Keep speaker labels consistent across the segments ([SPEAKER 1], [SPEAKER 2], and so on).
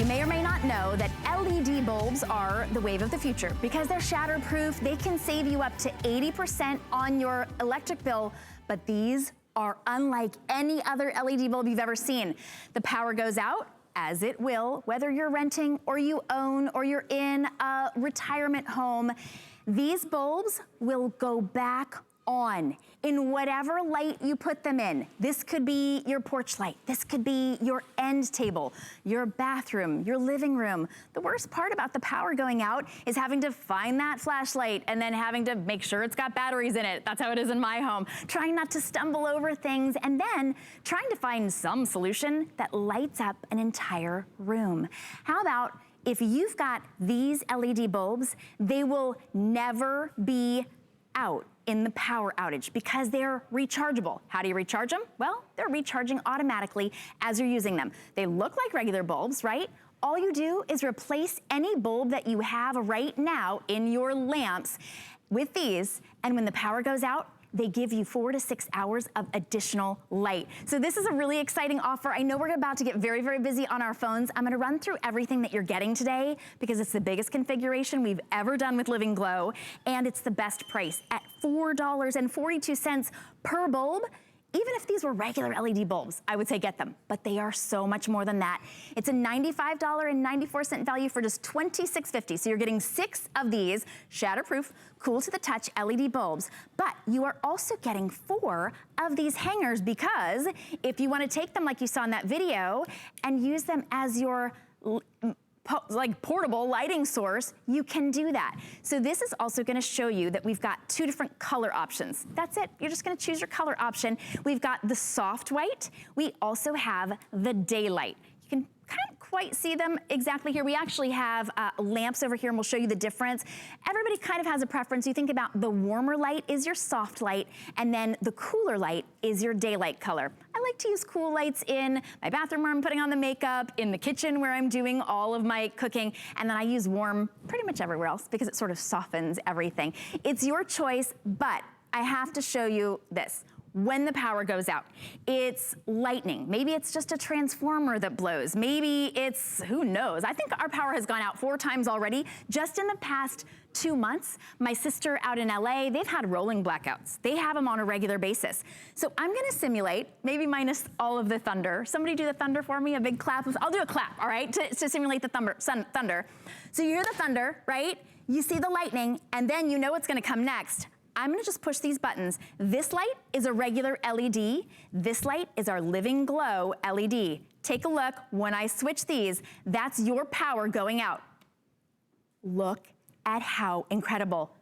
[SPEAKER 1] You may or may not know that LED bulbs are the wave of the future because they're shatterproof. They can save you up to 80% on your electric bill, but these are unlike any other LED bulb you've ever seen. The power goes out, as it will, whether you're renting or you own or you're in a retirement home. These bulbs will go back on in whatever light you put them in. This could be your porch light. This could be your end table, your bathroom, your living room. The worst part about the power going out is having to find that flashlight and then having to make sure it's got batteries in it. That's how it is in my home. Trying not to stumble over things and then trying to find some solution that lights up an entire room. How about if you've got these LED bulbs, they will never be out in the power outage because they're rechargeable. How do you recharge them? Well, they're recharging automatically as you're using them. They look like regular bulbs, right? All you do is replace any bulb that you have right now in your lamps with these, and when the power goes out, they give you 4 to 6 hours of additional light. So this is a really exciting offer. I know we're about to get very, very busy on our phones. I'm gonna run through everything that you're getting today because it's the biggest configuration we've ever done with Living Glow, and it's the best price at $4.42 per bulb. Even if these were regular LED bulbs, I would say get them, but they are so much more than that. It's a $95.94 value for just $26.50. So you're getting 6 of these shatterproof, cool to the touch LED bulbs, but you are also getting 4 of these hangers because if you want to take them like you saw in that video and use them as your like portable lighting source, you can do that. So this is also gonna show you that we've got 2 different color options. That's it, you're just gonna choose your color option. We've got the soft white. We also have the daylight. You can can't quite see them exactly here. We actually have lamps over here and we'll show you the difference. Everybody kind of has a preference. You think about the warmer light is your soft light and then the cooler light is your daylight color. I like to use cool lights in my bathroom where I'm putting on the makeup, in the kitchen where I'm doing all of my cooking, and then I use warm pretty much everywhere else because it sort of softens everything. It's your choice, but I have to show you this. When the power goes out, it's lightning. Maybe it's just a transformer that blows. Maybe it's, who knows? I think our power has gone out 4 times already just in the past 2 months. My sister out in LA, they've had rolling blackouts. They have them on a regular basis. So I'm gonna simulate, maybe minus all of the thunder. Somebody do the thunder for me, a big clap. I'll do a clap, all right, to simulate the thunder. So you hear the thunder, right? You see the lightning, and then you know what's gonna come next. I'm gonna just push these buttons. This light is a regular LED. This light is our Living Glow LED. Take a look, when I switch these, that's your power going out. Look at how incredible.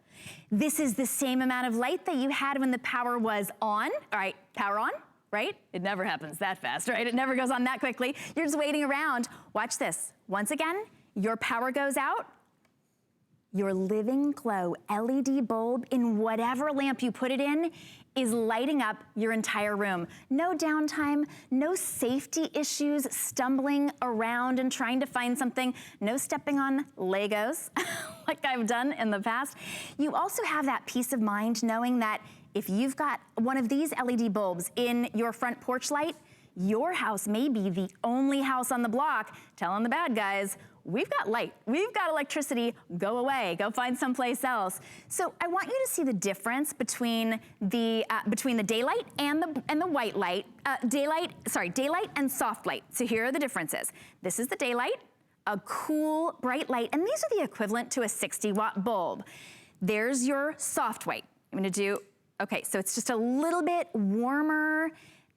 [SPEAKER 1] This is the same amount of light that you had when the power was on. All right, power on, right? It never happens that fast, right? It never goes on that quickly. You're just waiting around. Watch this. Once again, your power goes out. Your Living Glow LED bulb in whatever lamp you put it in is lighting up your entire room. No downtime, no safety issues, stumbling around and trying to find something, no stepping on Legos like I've done in the past. You also have that peace of mind knowing that if you've got one of these LED bulbs in your front porch light, your house may be the only house on the block telling the bad guys, we've got light, we've got electricity, go away, go find someplace else. So I want you to see the difference between the daylight and the white light, daylight and soft light. So here are the differences. This is the daylight, a cool, bright light, and these are the equivalent to a 60-watt bulb. There's your soft white. I'm gonna do, okay, so it's just a little bit warmer.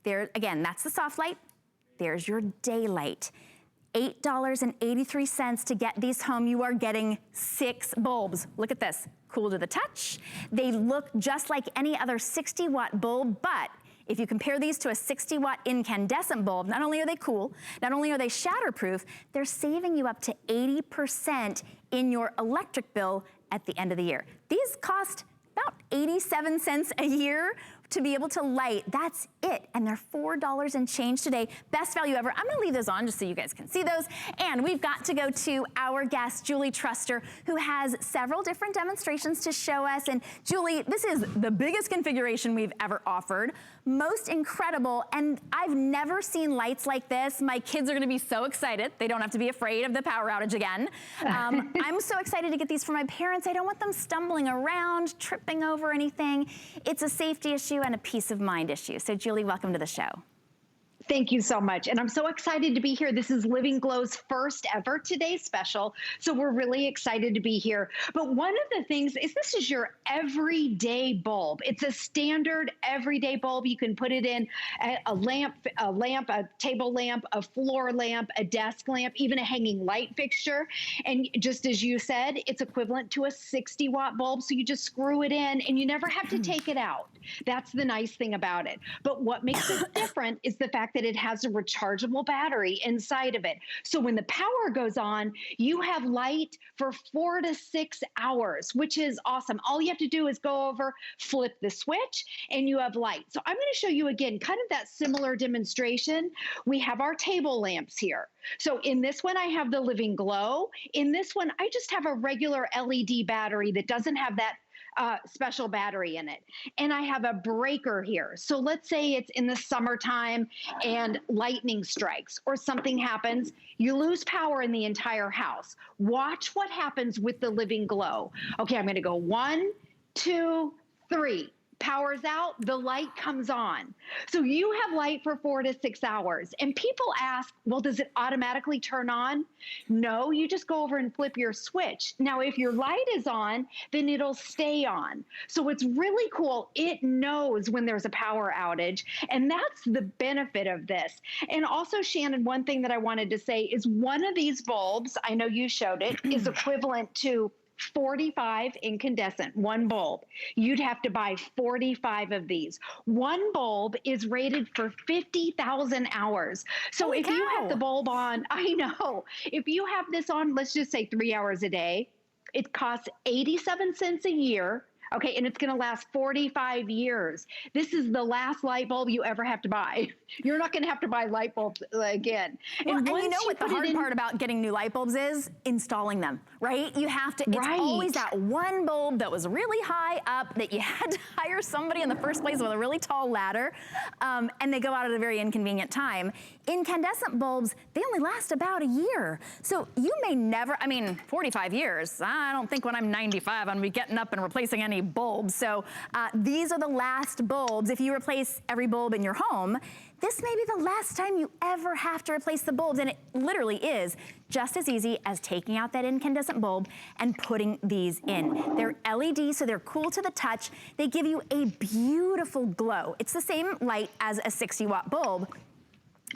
[SPEAKER 1] There, again, that's the soft light. There's your daylight. $8.83 to get these home. You are getting 6 bulbs. Look at this, cool to the touch. They look just like any other 60-watt bulb, but if you compare these to a 60-watt incandescent bulb, not only are they cool, not only are they shatterproof, they're saving you up to 80% in your electric bill at the end of the year. These cost about 87 cents a year. to be able to light. That's it, and they're $4 and change today. Best value ever. I'm gonna leave those on just so you guys can see those. And we've got to go to our guest, Julie Truster, who has several different demonstrations to show us. And Julie, this is the biggest configuration we've ever offered. Most incredible, and I've never seen lights like this. My kids are gonna be so excited. They don't have to be afraid of the power outage again. I'm so excited to get these for my parents. I don't want them stumbling around, tripping over anything. It's a safety issue and a peace of mind issue. So Julie, welcome to the show.
[SPEAKER 2] Thank you so much. And I'm so excited to be here. This is Living Glow's first ever Today special. So we're really excited to be here. But one of the things is this is your everyday bulb. It's a standard everyday bulb. You can put it in a lamp, a table lamp, a floor lamp, a desk lamp, even a hanging light fixture. And just as you said, it's equivalent to a 60-watt bulb. So you just screw it in and you never have to take it out. That's the nice thing about it. But what makes it different is the fact that it has a rechargeable battery inside of it. So when the power goes on, you have light for 4 to 6 hours, which is awesome. All you have to do is go over, flip the switch, and you have light. So I'm going to show you again, kind of that similar demonstration. We have our table lamps here. So in this one, I have the Living Glow. In this one, I just have a regular LED battery that doesn't have that special battery in it. And I have a breaker here. So let's say it's in the summertime and lightning strikes or something happens, you lose power in the entire house. Watch what happens with the Living Glow. Okay, I'm gonna go 1, 2, 3. Power's out, the light comes on. So you have light for 4 to 6 hours. And people ask, well, does it automatically turn on? No, you just go over and flip your switch. Now, if your light is on, then it'll stay on. So it's really cool. It knows when there's a power outage. And that's the benefit of this. And also, Shannon, one thing that I wanted to say is one of these bulbs, I know you showed it, is equivalent to 45 incandescent, one bulb. You'd have to buy 45 of these. One bulb is rated for 50,000 hours. So if you have the bulb on, I know, if you have this on, let's just say 3 hours a day, it costs 87 cents a year. Okay, and it's gonna last 45 years. This is the last light bulb you ever have to buy. You're not gonna have to buy light bulbs again.
[SPEAKER 1] Well, and you know what the hard part about getting new light bulbs is? Installing them, right? You have to, it's always that one bulb that was really high up that you had to hire somebody in the first place with a really tall ladder, and they go out at a very inconvenient time. Incandescent bulbs, they only last about a year. So you may never, I mean, 45 years, I don't think when I'm 95, I'm gonna be getting up and replacing any bulbs. So these are the last bulbs. If you replace every bulb in your home, this may be the last time you ever have to replace the bulbs, and it literally is just as easy as taking out that incandescent bulb and putting these in. They're LED, so they're cool to the touch. They give you a beautiful glow. It's the same light as a 60-watt bulb,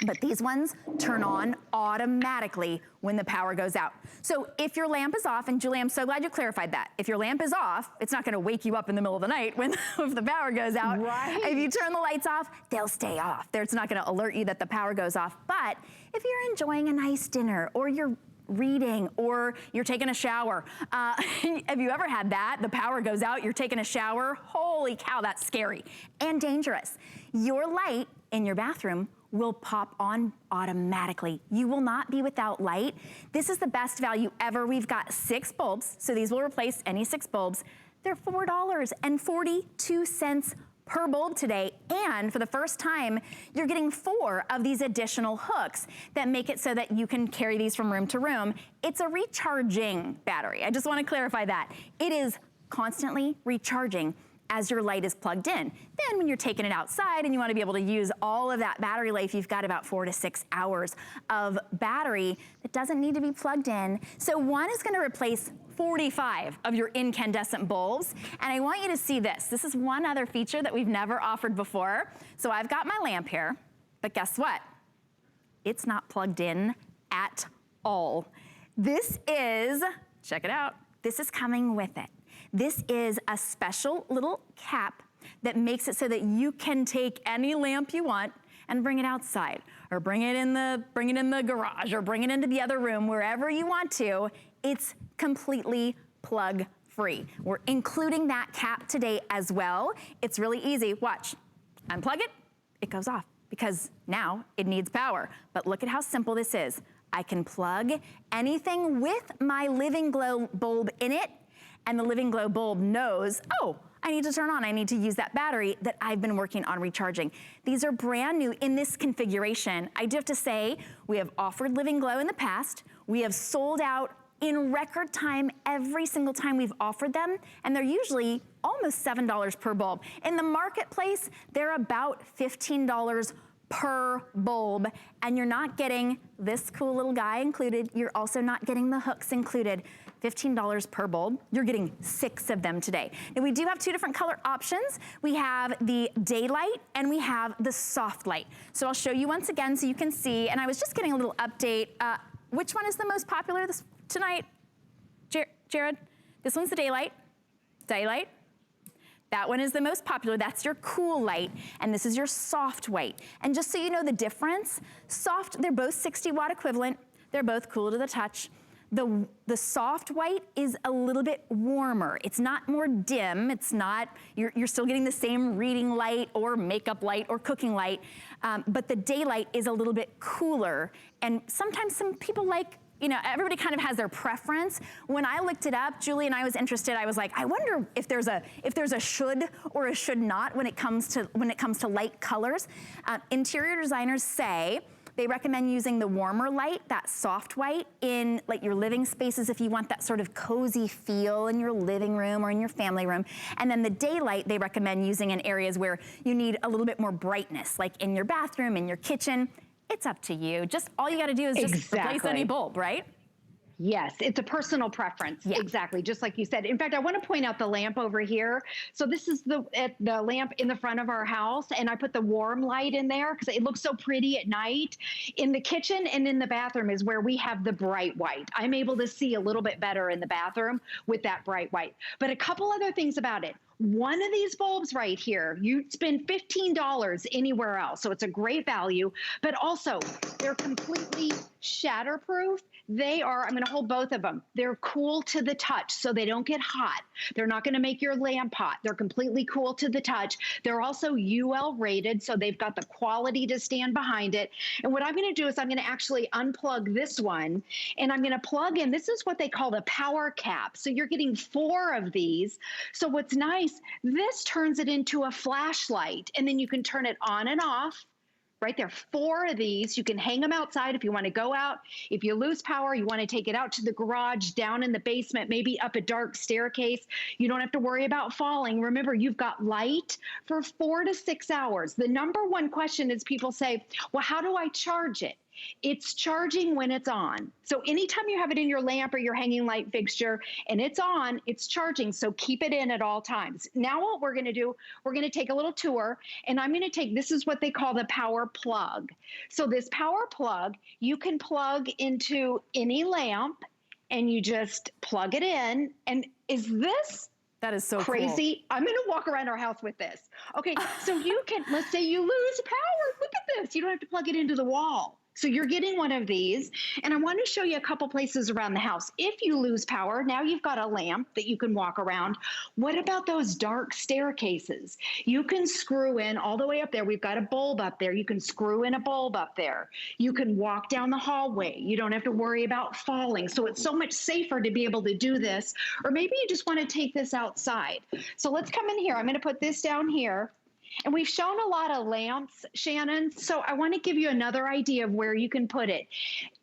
[SPEAKER 1] but these ones turn on automatically when the power goes out. So if your lamp is off, and Julie, I'm so glad you clarified that. If your lamp is off, it's not gonna wake you up in the middle of the night when if the power goes out.
[SPEAKER 2] Right.
[SPEAKER 1] If you turn the lights off, they'll stay off. It's not gonna alert you that the power goes off. But if you're enjoying a nice dinner, or you're reading, or you're taking a shower. Have you ever had that? The power goes out, you're taking a shower. Holy cow, that's scary and dangerous. Your light in your bathroom will pop on automatically. You will not be without light. This is the best value ever. We've got 6 bulbs, so these will replace any 6 bulbs. They're $4.42 per bulb today, and for the first time, you're getting 4 of these additional hooks that make it so that you can carry these from room to room. It's a recharging battery. I just want to clarify that. It is constantly recharging as your light is plugged in. Then when you're taking it outside and you want to be able to use all of that battery life, you've got about 4 to 6 hours of battery that doesn't need to be plugged in. So one is going to replace 45 of your incandescent bulbs. And I want you to see this. This is one other feature that we've never offered before. So I've got my lamp here, but guess what? It's not plugged in at all. This is, check it out, this is coming with it. This is a special little cap that makes it so that you can take any lamp you want and bring it outside, or bring it in the garage, or bring it into the other room, wherever you want to. It's completely plug free. We're including that cap today as well. It's really easy. Watch. unplug it, it goes off because now it needs power. But look at how simple this is. I can plug anything with my Living Glow bulb in it, and the Living Glow bulb knows, oh, I need to turn on, I need to use that battery that I've been working on recharging. These are brand new in this configuration. I do have to say, we have offered Living Glow in the past. We have sold out in record time every single time we've offered them, and they're usually almost $7 per bulb. In the marketplace, they're about $15 per bulb, and you're not getting this cool little guy included. You're also not getting the hooks included. $15 per bulb. You're getting 6 of them today. Now we do have 2 different color options. We have the daylight and we have the soft light. So I'll show you once again so you can see, and I was just getting a little update. Which one is the most popular tonight? Jared? This one's the daylight. Daylight. That one is the most popular. That's your cool light, and this is your soft white. And just so you know the difference, soft, they're both 60 watt equivalent. They're both cool to the touch. The soft white is a little bit warmer. It's not more dim. It's not, you're still getting the same reading light or makeup light or cooking light, but the daylight is a little bit cooler. And sometimes some people like, you know, everybody kind of has their preference. When I looked it up, Julie and I was interested. I was like, I wonder if there's a should or a should not when it comes to light colors. Interior designers say they recommend using the warmer light, that soft white, in like your living spaces if you want that sort of cozy feel in your living room or in your family room. And then the daylight they recommend using in areas where you need a little bit more brightness, like in your bathroom, in your kitchen. It's up to you. Just all you gotta do is just replace any bulb, right?
[SPEAKER 2] Yes, it's a personal preference. Yeah. Exactly, just like you said. In fact, I want to point out the lamp over here. So this is the lamp in the front of our house, and I put the warm light in there because it looks so pretty at night. In the kitchen and in the bathroom is where we have the bright white. I'm able to see a little bit better in the bathroom with that bright white. But a couple other things about it. One of these bulbs right here, you'd spend $15 anywhere else. So it's a great value, but also they're completely shatterproof. They are, I'm going to hold both of them. They're cool to the touch, so they don't get hot. They're not going to make your lamp hot. They're completely cool to the touch. They're also UL rated, so they've got the quality to stand behind it. And what I'm going to do is I'm going to actually unplug this one, and I'm going to plug in, this is what they call the power cap. So you're getting 4 of these. So what's nice, this turns it into a flashlight, and then you can turn it on and off. Right there, 4 of these. You can hang them outside if you want to go out. If you lose power, you want to take it out to the garage, down in the basement, maybe up a dark staircase. You don't have to worry about falling. Remember, you've got light for 4 to 6 hours. The number one question is people say, well, how do I charge it? It's charging when it's on. So anytime you have it in your lamp or your hanging light fixture and it's on, it's charging. So keep it in at all times. Now what we're going to do, we're going to take a little tour, and I'm going to take, this is what they call the power plug. So this power plug, you can plug into any lamp and you just plug it in. And is this
[SPEAKER 1] that is so
[SPEAKER 2] crazy?
[SPEAKER 1] Cool.
[SPEAKER 2] I'm going to walk around our house with this. Okay, so you can, let's say you lose power. Look at this. You don't have to plug it into the wall. So you're getting one of these, and I want to show you a couple places around the house. If you lose power, now you've got a lamp that you can walk around. What about those dark staircases? You can screw in all the way up there. We've got a bulb up there. You can screw in a bulb up there. You can walk down the hallway. You don't have to worry about falling. So it's so much safer to be able to do this. Or maybe you just want to take this outside. So let's come in here. I'm going to put this down here. And we've shown a lot of lamps, Shannon, so I want to give you another idea of where you can put it.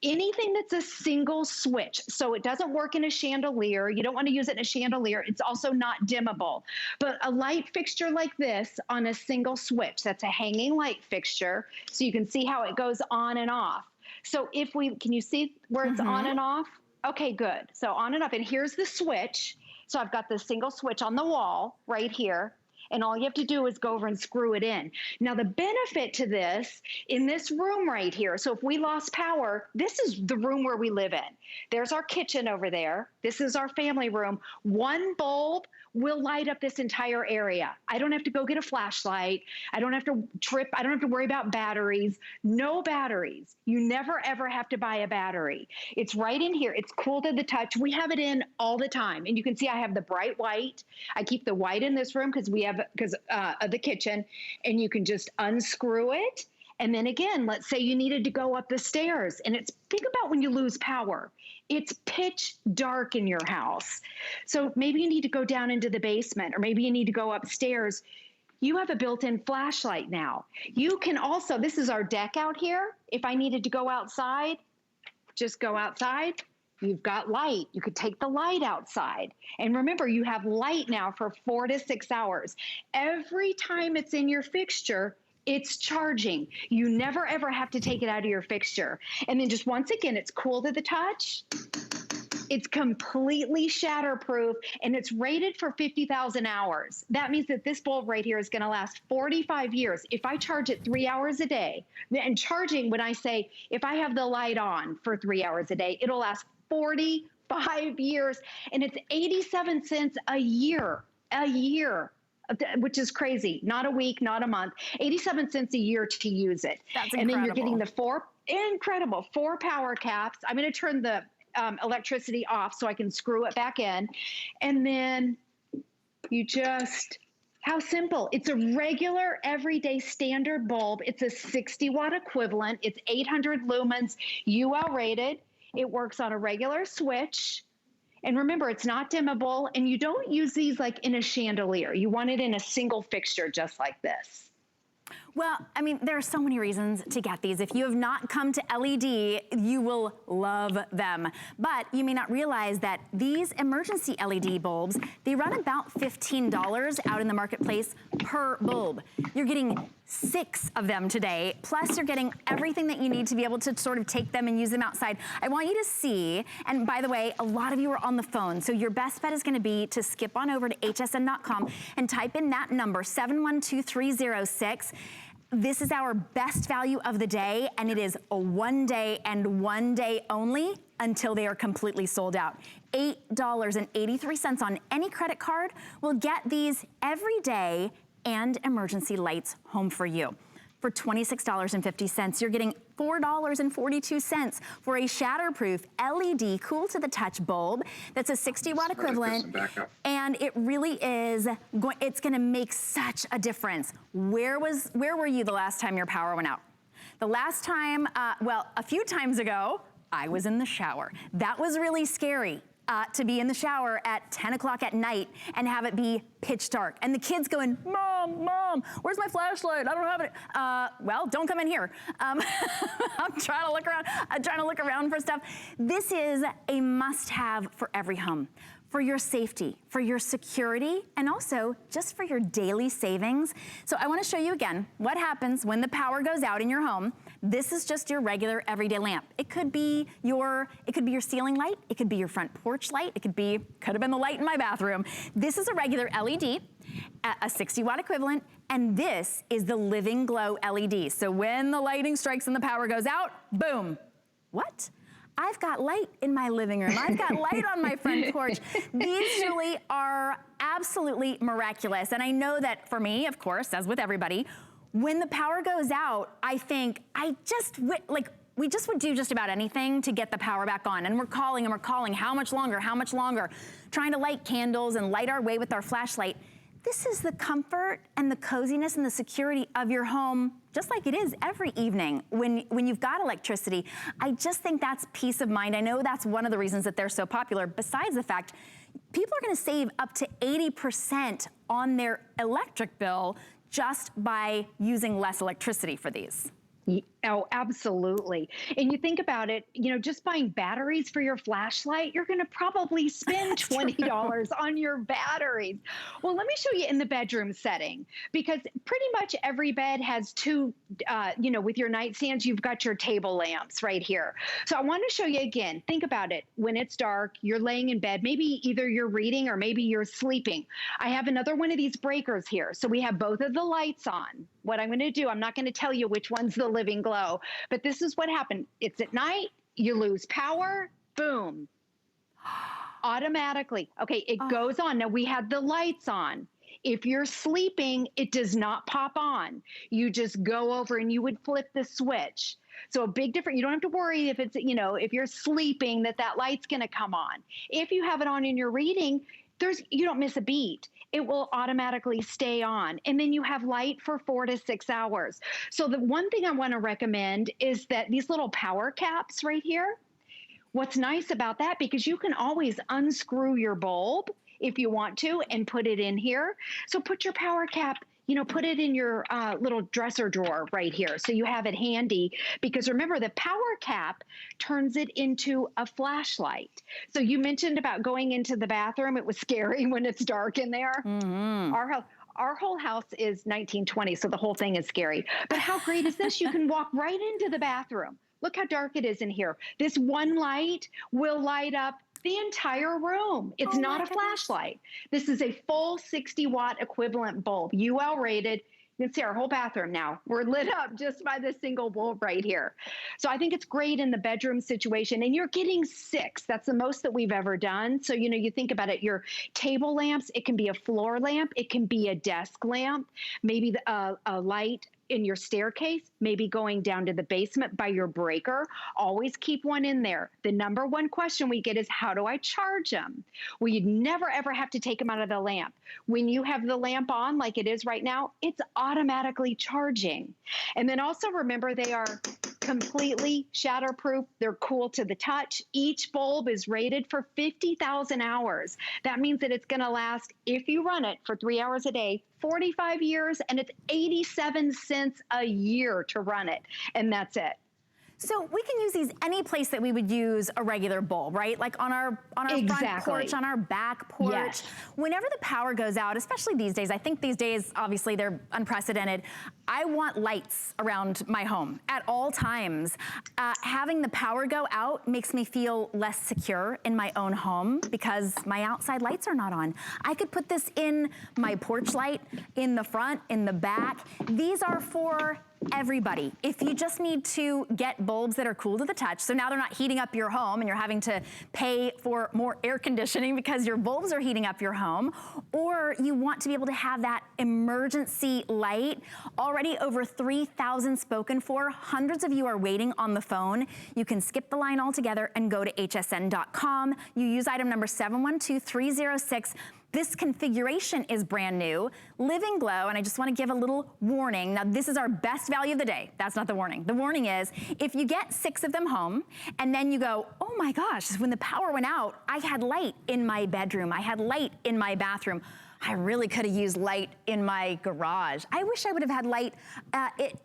[SPEAKER 2] Anything that's a single switch, so it doesn't work in a chandelier. You don't want to use it in a chandelier. It's also not dimmable. But a light fixture like this on a single switch, that's a hanging light fixture, so you can see how it goes on and off. So if we, can you see where it's on and off? Okay, good. So on and off, and here's the switch. So I've got the single switch on the wall right here. And all you have to do is go over and screw it in. Now, the benefit to this, in this room right here, so if we lost power, this is the room where we live in. There's our kitchen over there. This is our family room. One bulb will light up this entire area. I don't have to go get a flashlight. I don't have to trip. I don't have to worry about batteries. No batteries. You never, ever have to buy a battery. It's right in here. It's cool to the touch. We have it in all the time. And you can see I have the bright white. I keep the white in this room because we have of the kitchen, and you can just unscrew it. And then again, let's say you needed to go up the stairs, and think about when you lose power. It's pitch dark in your house. So maybe you need to go down into the basement, or maybe you need to go upstairs. You have a built-in flashlight now. You can also, this is our deck out here. If I needed to go outside, just go outside. You've got light. You could take the light outside. And remember, you have light now for 4 to 6 hours. Every time it's in your fixture, it's charging. You never ever have to take it out of your fixture. And then just once again, it's cool to the touch. It's completely shatterproof, and it's rated for 50,000 hours. That means that this bulb right here is going to last 45 years. If I charge it 3 hours a day, and charging, when I say, if I have the light on for 3 hours a day, it'll last 45 years, and it's 87 cents a year, which is crazy. Not a week, not a month, 87 cents a year to use it.
[SPEAKER 1] That's incredible.
[SPEAKER 2] And then you're getting the four power caps. I'm going to turn the electricity off so I can screw it back in. And then you just, how simple. It's a regular everyday standard bulb. It's a 60 watt equivalent. It's 800 lumens, UL rated. It works on a regular switch. And remember, it's not dimmable, and you don't use these like in a chandelier. You want it in a single fixture just like this.
[SPEAKER 1] Well, I mean, there are so many reasons to get these. If you have not come to LED, you will love them. But you may not realize that these emergency LED bulbs, they run about $15 out in the marketplace per bulb. You're getting 6 of them today, plus you're getting everything that you need to be able to sort of take them and use them outside. I want you to see, and by the way, a lot of you are on the phone, so your best bet is gonna be to skip on over to hsn.com and type in that number, 712306. This is our best value of the day, and it is a 1 day and 1 day only until they are completely sold out. $8.83 on any credit card will get these every day and emergency lights home for you. For $26.50, you're getting $4.42 for a shatterproof LED cool to the touch bulb that's a 60 watt equivalent, and it really is, it's gonna make such a difference. Where were you the last time your power went out? The last time, well, a few times ago, I was in the shower. That was really scary. To be in the shower at 10 o'clock at night and have it be pitch dark. And the kids going, Mom, where's my flashlight? I don't have it. Well, don't come in here. I'm trying to look around. I'm trying to look around for stuff. This is a must-have for every home. For your safety, for your security, and also just for your daily savings. So I wanna show you again what happens when the power goes out in your home. This is just your regular everyday lamp. It could be your ceiling light, it could be your front porch light, could have been the light in my bathroom. This is a regular LED, a 60 watt equivalent, and this is the Living Glow LED. So when the lightning strikes and the power goes out, boom. What? I've got light in my living room. I've got light on my front porch. These really are absolutely miraculous. And I know that for me, of course, as with everybody, when the power goes out, I think we just would do just about anything to get the power back on. And we're calling, how much longer, trying to light candles and light our way with our flashlight. This is the comfort and the coziness and the security of your home, just like it is every evening when you've got electricity. I just think that's peace of mind. I know that's one of the reasons that they're so popular, besides the fact people are gonna save up to 80% on their electric bill just by using less electricity for these.
[SPEAKER 2] Oh, absolutely. And you think about it, just buying batteries for your flashlight, you're going to probably spend $20 on your batteries. Well, let me show you in the bedroom setting, because pretty much every bed has two, with your nightstands, you've got your table lamps right here. So I want to show you again. Think about it. When it's dark, you're laying in bed, maybe either you're reading or maybe you're sleeping. I have another one of these breakers here. So we have both of the lights on. What I'm going to do, I'm not going to tell you which one's the Living Glow, but this is what happened. It's at night, you lose power, boom, automatically. Okay, it goes on. Now we had the lights on. If you're sleeping, it does not pop on. You just go over and you would flip the switch. So a big difference. You don't have to worry if it's, if you're sleeping that light's going to come on. If you have it on and you're reading, you don't miss a beat. It will automatically stay on. And then you have light for 4 to 6 hours. So the one thing I want to recommend is that these little power caps right here, what's nice about that, because you can always unscrew your bulb if you want to and put it in here. So put your power cap, put it in your little dresser drawer right here. So you have it handy, because remember, the power cap turns it into a flashlight. So you mentioned about going into the bathroom. It was scary when it's dark in there. Mm-hmm. Our whole house is 1920, so the whole thing is scary. But how great is this? You can walk right into the bathroom. Look how dark it is in here. This one light will light up the entire room. It's not a flashlight. This is a full 60-watt equivalent bulb, UL rated. You can see our whole bathroom now. We're lit up just by this single bulb right here. So I think it's great in the bedroom situation. And you're getting 6. That's the most that we've ever done. So, you think about it, your table lamps, it can be a floor lamp. It can be a desk lamp, maybe a light in your staircase, maybe going down to the basement by your breaker. Always keep one in there. The number one question we get is, how do I charge them? Well, you'd never, ever have to take them out of the lamp. When you have the lamp on, like it is right now, it's automatically charging. And then also remember, they are completely shatterproof. They're cool to the touch. Each bulb is rated for 50,000 hours. That means that it's going to last, if you run it for 3 hours a day, 45 years, and it's 87 cents a year to run it. And that's it.
[SPEAKER 1] So we can use these any place that we would use a regular bulb, right? Like on our front porch, on our back porch. Yes. Whenever the power goes out, especially these days, I think these days, obviously they're unprecedented. I want lights around my home at all times. Having the power go out makes me feel less secure in my own home because my outside lights are not on. I could put this in my porch light, in the front, in the back. These are for everybody. If you just need to get bulbs that are cool to the touch, so now they're not heating up your home and you're having to pay for more air conditioning because your bulbs are heating up your home, or you want to be able to have that emergency light. Already over 3,000 spoken for. Hundreds of you are waiting on the phone. You can skip the line altogether and go to hsn.com. You use item number 712306. This configuration is brand new. Living Glow, and I just want to give a little warning. Now, this is our best value of the day. That's not the warning. The warning is, if you get 6 of them home, and then you go, oh my gosh, when the power went out, I had light in my bedroom. I had light in my bathroom. I really could have used light in my garage. I wish I would have had light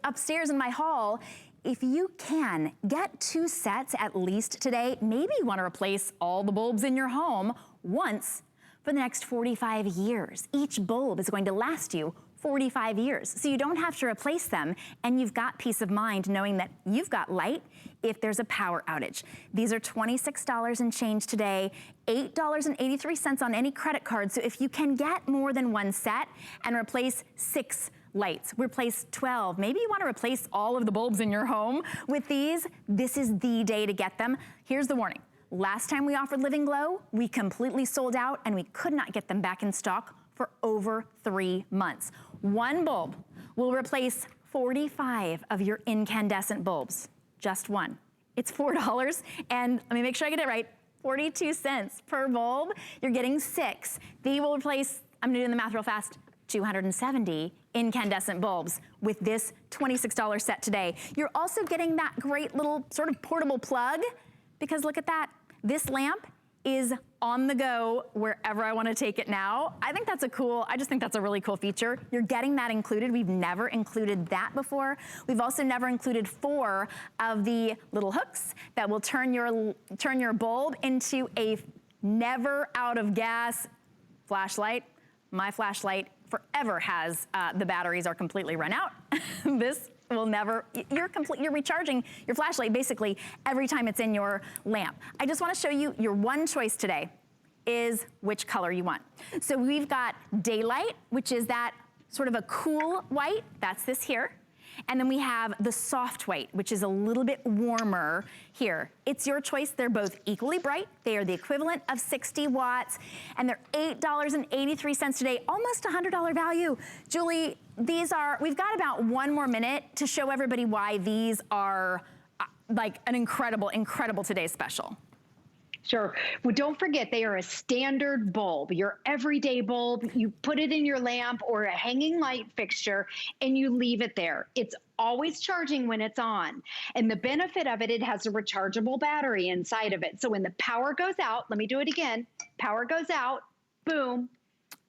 [SPEAKER 1] upstairs in my hall. If you can, get 2 sets at least today. Maybe you want to replace all the bulbs in your home once for the next 45 years. Each bulb is going to last you 45 years. So you don't have to replace them, and you've got peace of mind knowing that you've got light if there's a power outage. These are $26 and change today, $8.83 on any credit card. So if you can get more than 1 set and replace 6 lights, replace 12. Maybe you want to replace all of the bulbs in your home with these. This is the day to get them. Here's the warning. Last time we offered Living Glow, we completely sold out and we could not get them back in stock for over 3 months. 1 bulb will replace 45 of your incandescent bulbs. Just 1. It's $4, and let me make sure I get it right, 42 cents per bulb. You're getting 6. They will replace, I'm gonna do the math real fast, 270 incandescent bulbs with this $26 set today. You're also getting that great little sort of portable plug, because look at that. This lamp is on the go wherever I want to take it now. I just think that's a really cool feature. You're getting that included. We've never included that before. We've also never included 4 of the little hooks that will turn your bulb into a never out of gas flashlight. My flashlight forever has, the batteries are completely run out. This will never, you're recharging your flashlight basically every time it's in your lamp. I just want to show you your one choice today is which color you want. So we've got daylight, which is that sort of a cool white, that's this here. And then we have the soft white, which is a little bit warmer here. It's your choice. They're both equally bright. They are the equivalent of 60 watts, and they're $8.83 today, almost $100 value. Julie, we've got about 1 more minute to show everybody why these are like an incredible, incredible today's special.
[SPEAKER 2] Sure. Well, don't forget, they are a standard bulb, your everyday bulb. You put it in your lamp or a hanging light fixture and you leave it there. It's always charging when it's on. And the benefit of it, it has a rechargeable battery inside of it. So when the power goes out, let me do it again. Power goes out, boom,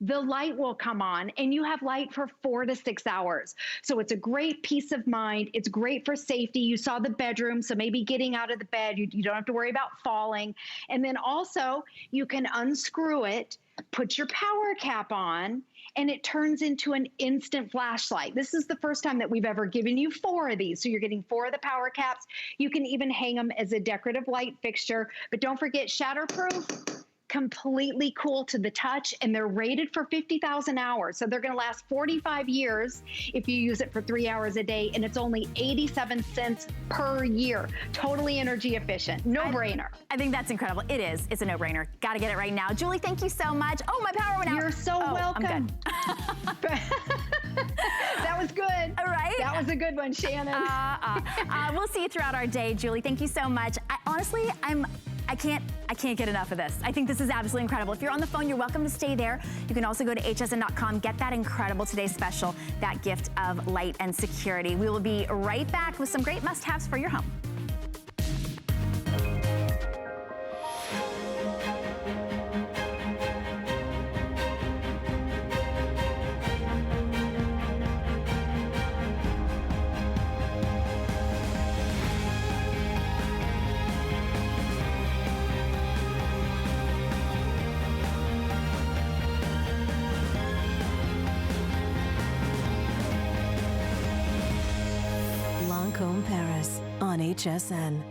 [SPEAKER 2] the light will come on and you have light for 4 to 6 hours. So it's a great peace of mind. It's great for safety. You saw the bedroom, so maybe getting out of the bed, you don't have to worry about falling. And then also you can unscrew it, put your power cap on, and it turns into an instant flashlight. This is the first time that we've ever given you 4 of these. So you're getting 4 of the power caps. You can even hang them as a decorative light fixture, but don't forget shatterproof, completely cool to the touch, and they're rated for 50,000 hours. So they're gonna last 45 years if you use it for 3 hours a day, and it's only 87 cents per year. Totally energy efficient, no-brainer.
[SPEAKER 1] I think that's incredible. It is, it's a no-brainer. Gotta get it right now. Julie, thank you so much. Oh, my power went out.
[SPEAKER 2] You're so welcome.
[SPEAKER 1] I'm good.
[SPEAKER 2] That was good.
[SPEAKER 1] All right.
[SPEAKER 2] That was a good one, Shannon.
[SPEAKER 1] We'll see you throughout our day, Julie. Thank you so much. Honestly, I can't get enough of this. I think this is absolutely incredible. If you're on the phone, you're welcome to stay there. You can also go to hsn.com, get that incredible today's special, that gift of light and security. We will be right back with some great must-haves for your home.
[SPEAKER 3] Paris on HSN.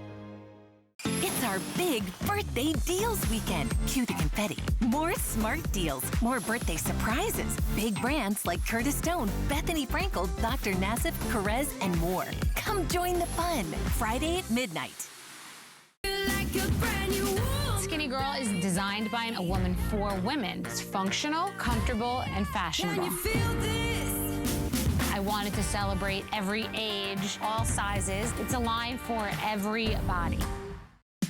[SPEAKER 4] It's our big birthday deals weekend. Cue the confetti. More smart deals. More birthday surprises. Big brands like Curtis Stone, Bethany Frankel, Dr. Nassif, Perez, and more. Come join the fun. Friday at midnight.
[SPEAKER 5] Skinny Girl is designed by a woman for women. It's functional, comfortable, and fashionable. I wanted to celebrate every age, all sizes. It's a line for everybody.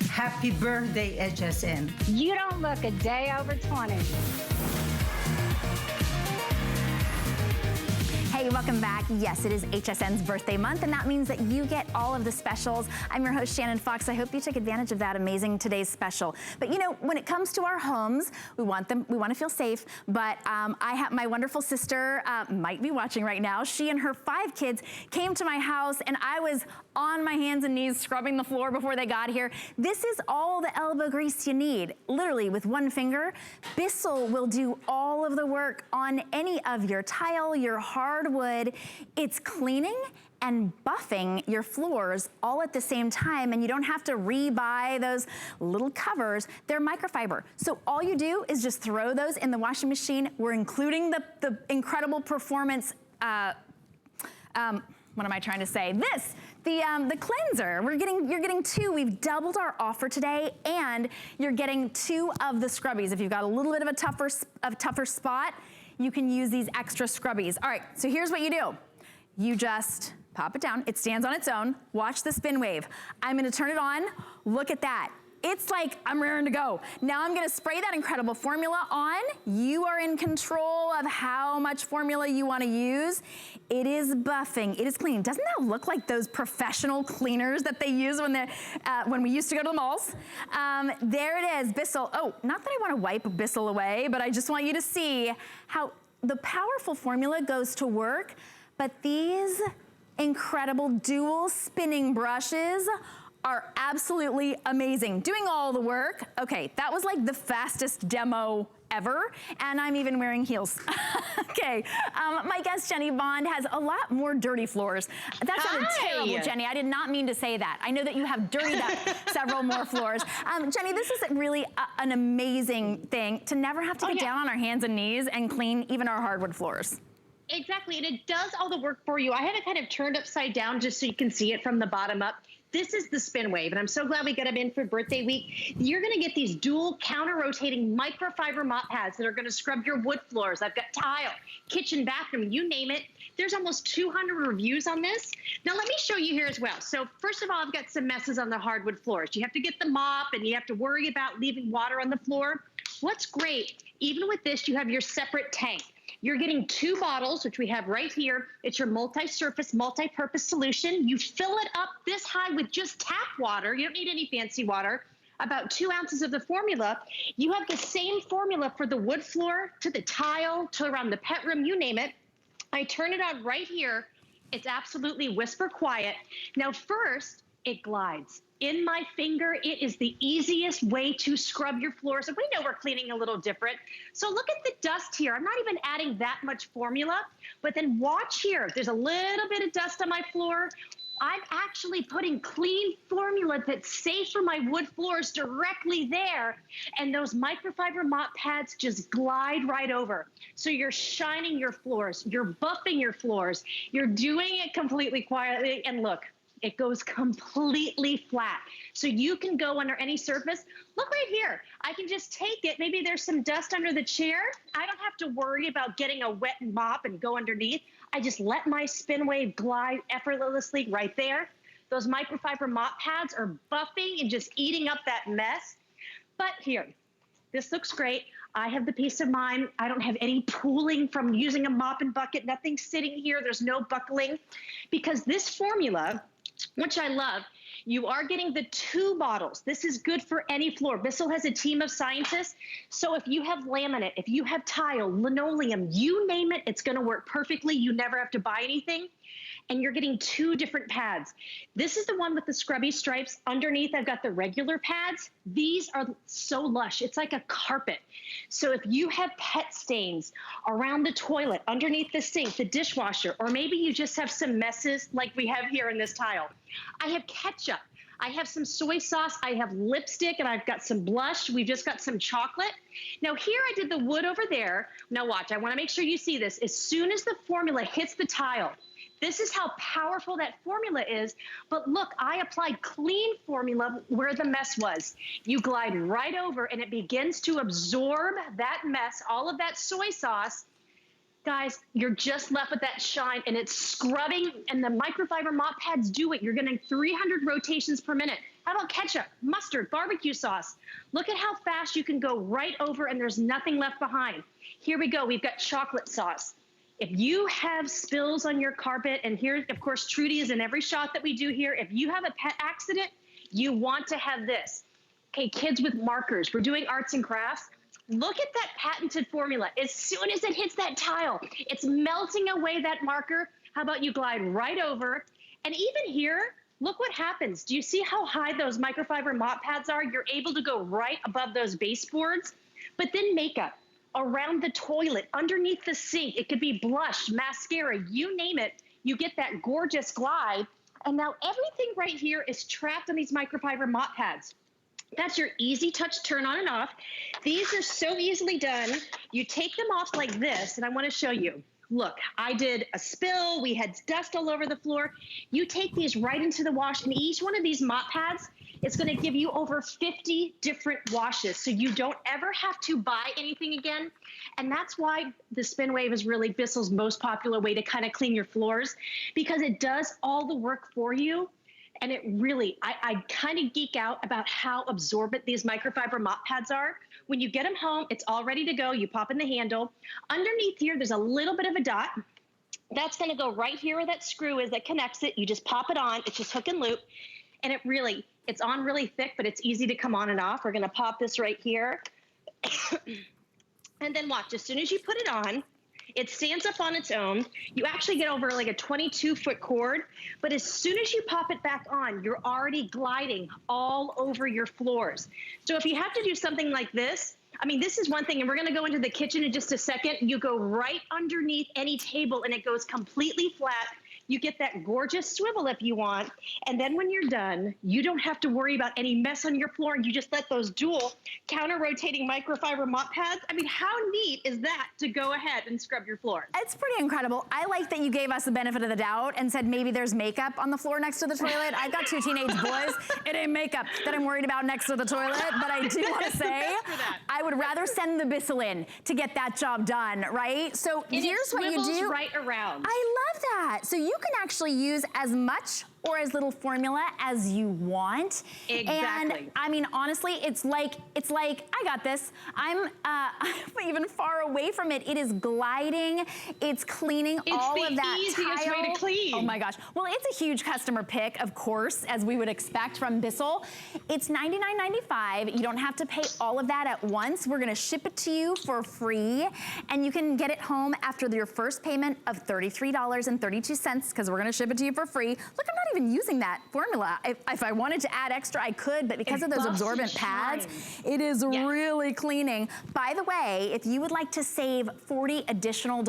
[SPEAKER 6] Happy birthday, HSN.
[SPEAKER 7] You don't look a day over 20.
[SPEAKER 1] Hey, welcome back. Yes, it is HSN's birthday month, and that means that you get all of the specials. I'm your host, Shannon Fox. I hope you took advantage of that amazing today's special. But you know, when it comes to our homes, we want to feel safe, but I have my wonderful sister, might be watching right now. She and her 5 kids came to my house, and I was on my hands and knees scrubbing the floor before they got here. This is all the elbow grease you need. Literally, with one finger, Bissell will do all of the work on any of your tile, your hardwood. It's cleaning and buffing your floors all at the same time, and you don't have to rebuy those little covers. They're microfiber. So all you do is just throw those in the washing machine. We're including the incredible performance, what am I trying to say? The cleanser. You're getting 2. We've doubled our offer today, and you're getting 2 of the scrubbies. If you've got a little bit of a tougher spot, you can use these extra scrubbies. All right, so here's what you do. You just pop it down. It stands on its own. Watch the spin wave. I'm gonna turn it on. Look at that. It's like I'm raring to go. Now I'm gonna spray that incredible formula on. You are in control of how much formula you wanna use. It is buffing, it is cleaning. Doesn't that look like those professional cleaners that they use when we used to go to the malls? There it is, Bissell. Oh, not that I wanna wipe Bissell away, but I just want you to see how the powerful formula goes to work, but these incredible dual spinning brushes are absolutely amazing. Doing all the work. Okay, that was like the fastest demo ever, and I'm even wearing heels. Okay, my guest Jenny Bond has a lot more dirty floors. That sounded terrible, Jenny. I did not mean to say that. I know that you have dirtied up several more floors. Jenny, this is really an amazing thing to never have to get down on our hands and knees and clean even our hardwood floors.
[SPEAKER 8] Exactly, and it does all the work for you. I have it kind of turned upside down just so you can see it from the bottom up. This is the Spin Wave, and I'm so glad we got them in for birthday week. You're gonna get these dual counter-rotating microfiber mop pads that are gonna scrub your wood floors. I've got tile, kitchen, bathroom, you name it. There's almost 200 reviews on this. Now let me show you here as well. So first of all, I've got some messes on the hardwood floors. You have to get the mop and you have to worry about leaving water on the floor. What's great, even with this, you have your separate tank. You're getting 2 bottles, which we have right here. It's your multi-surface, multi-purpose solution. You fill it up this high with just tap water. You don't need any fancy water. About 2 ounces of the formula. You have the same formula for the wood floor, to the tile, to around the pet room, you name it. I turn it on right here. It's absolutely whisper quiet. Now first, it glides. In my finger, it is the easiest way to scrub your floors. And we know we're cleaning a little different. So look at the dust here. I'm not even adding that much formula, but then watch here. There's a little bit of dust on my floor. I'm actually putting clean formula that's safe for my wood floors directly there. And those microfiber mop pads just glide right over. So you're shining your floors, you're buffing your floors, you're doing it completely quietly. And look, it goes completely flat. So you can go under any surface. Look right here. I can just take it. Maybe there's some dust under the chair. I don't have to worry about getting a wet mop and go underneath. I just let my Spin Wave glide effortlessly right there. Those microfiber mop pads are buffing and just eating up that mess. But here, this looks great. I have the peace of mind. I don't have any pooling from using a mop and bucket. Nothing sitting here. There's no buckling. Because this formula, which I love, you are getting the 2 bottles. This is good for any floor. Bissell has a team of scientists. So if you have laminate, if you have tile, linoleum, you name it, it's gonna work perfectly. You never have to buy anything. And you're getting 2 different pads. This is the one with the scrubby stripes. Underneath, I've got the regular pads. These are so lush. It's like a carpet. So if you have pet stains around the toilet, underneath the sink, the dishwasher, or maybe you just have some messes like we have here in this tile. I have ketchup. I have some soy sauce. I have lipstick, and I've got some blush. We've just got some chocolate. Now here I did the wood over there. Now watch, I wanna make sure you see this. As soon as the formula hits the tile, this is how powerful that formula is. But look, I applied clean formula where the mess was. You glide right over and it begins to absorb that mess, all of that soy sauce. Guys, you're just left with that shine and it's scrubbing, and the microfiber mop pads do it. You're getting 300 rotations per minute. How about ketchup, mustard, barbecue sauce? Look at how fast you can go right over and there's nothing left behind. Here we go, we've got chocolate sauce. If you have spills on your carpet, and here, of course, Trudy is in every shot that we do here. If you have a pet accident, you want to have this. Okay, kids with markers, we're doing arts and crafts. Look at that patented formula. As soon as it hits that tile, it's melting away that marker. How about you glide right over? And even here, look what happens. Do you see how high those microfiber mop pads are? You're able to go right above those baseboards. But then makeup. Around the toilet, underneath the sink, it could be blush, mascara, you name it, you get that gorgeous glide. And now everything right here is trapped on these microfiber mop pads. That's your easy touch turn on and off. These are so easily done. You take them off like this, and I want to show you. Look, I did a spill, we had dust all over the floor. You take these right into the wash, and each one of these mop pads, it's going to give you over 50 different washes, so you don't ever have to buy anything again. And that's why the Spin Wave is really Bissell's most popular way to kind of clean your floors, because it does all the work for you. And it really, I kind of geek out about how absorbent these microfiber mop pads are. When you get them home, it's all ready to go. You pop in the handle. Underneath here, there's a little bit of a dot. That's going to go right here where that screw is that connects it. You just pop it on. It's just hook and loop. And it really, it's on really thick, but it's easy to come on and off. We're gonna pop this right here. And then watch, as soon as you put it on, it stands up on its own. You actually get over like a 22-foot cord, but as soon as you pop it back on, you're already gliding all over your floors. So if you have to do something like this, I mean, this is one thing, and we're gonna go into the kitchen in just a second. You go right underneath any table and it goes completely flat. You get that gorgeous swivel if you want. And then when you're done, you don't have to worry about any mess on your floor. And you just let those dual counter-rotating microfiber mop pads. I mean, how neat is that to go ahead and scrub your floor?
[SPEAKER 1] It's pretty incredible. I like that you gave us the benefit of the doubt and said maybe there's makeup on the floor next to the toilet. I've got 2 teenage boys. It ain't makeup that I'm worried about next to the toilet, but I do want to say I would rather send the Bissell in to get that job done, right? So
[SPEAKER 8] and
[SPEAKER 1] here's what you do.
[SPEAKER 8] Right around.
[SPEAKER 1] I love that. So you can actually use as much or as little formula as you want.
[SPEAKER 8] Exactly.
[SPEAKER 1] And I mean, honestly, it's like, I got this. I'm even far away from it. It is gliding. It's cleaning all of that
[SPEAKER 8] It's the easiest way to clean.
[SPEAKER 1] Oh my gosh. Well, it's a huge customer pick, of course, as we would expect from Bissell. It's $99.95. You don't have to pay all of that at once. We're gonna ship it to you for free, and you can get it home after your first payment of $33.32, because we're gonna ship it to you for free. Look, I'm not even using that formula. If I wanted to add extra, I could, but because of those absorbent pads, it is really cleaning. By the way, if you would like to save $40 additional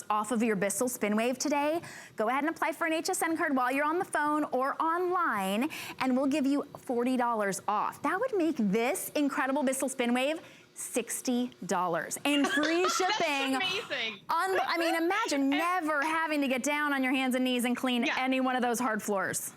[SPEAKER 1] off of your Bissell Spinwave today, go ahead and apply for an HSN card while you're on the phone or online, and we'll give you $40 off. That would make this incredible Bissell Spinwave $60 and free shipping.
[SPEAKER 8] That's amazing.
[SPEAKER 1] I mean, imagine never having to get down on your hands and knees and clean any one of those hard floors.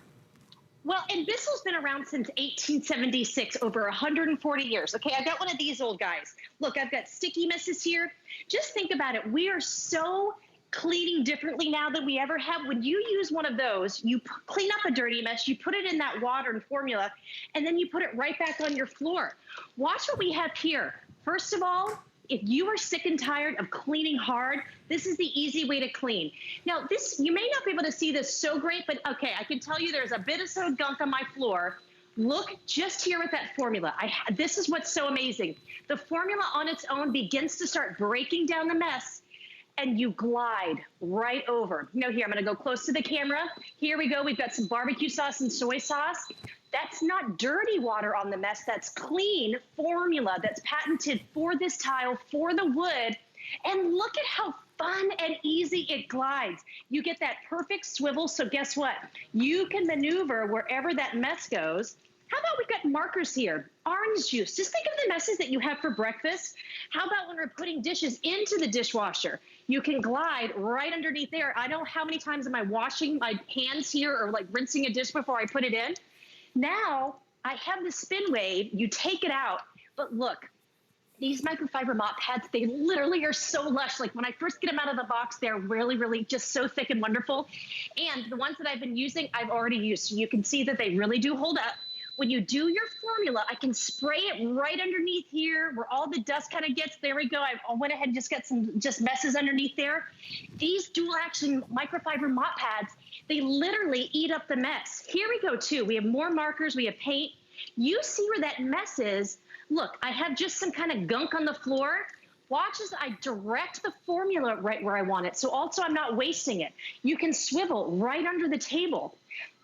[SPEAKER 8] Well, and Bissell's been around since 1876, over 140 years. Okay, I've got one of these old guys. Look, I've got sticky messes here. Just think about it. We are so cleaning differently now than we ever have. When you use one of those, you clean up a dirty mess, you put it in that water and formula, and then you put it right back on your floor. Watch what we have here. First of all, if you are sick and tired of cleaning hard, this is the easy way to clean. Now, this, you may not be able to see this so great, but okay, I can tell you there's a bit of gunk on my floor. Look just here with that formula. This is what's so amazing. The formula on its own begins to start breaking down the mess, and you glide right over. You know, here, I'm gonna go close to the camera. Here we go, we've got some barbecue sauce and soy sauce. That's not dirty water on the mess, that's clean formula that's patented for this tile, for the wood. And look at how fun and easy it glides. You get that perfect swivel, so guess what? You can maneuver wherever that mess goes. How about we've got markers here? Orange juice. Just think of the messes that you have for breakfast. How about when we're putting dishes into the dishwasher? You can glide right underneath there. I know how many times am I washing my hands here or like rinsing a dish before I put it in. Now I have the Spinwave, you take it out, but look, these microfiber mop pads, they literally are so lush. Like when I first get them out of the box, they're really, really just so thick and wonderful. And the ones that I've been using, I've already used. So you can see that they really do hold up. When you do your formula, I can spray it right underneath here where all the dust kind of gets. There we go. I went ahead and just got some messes underneath there. These dual action microfiber mop pads, they literally eat up the mess. Here we go too. We have more markers, we have paint. You see where that mess is. Look, I have just some kind of gunk on the floor. Watch as I direct the formula right where I want it. So also I'm not wasting it. You can swivel right under the table.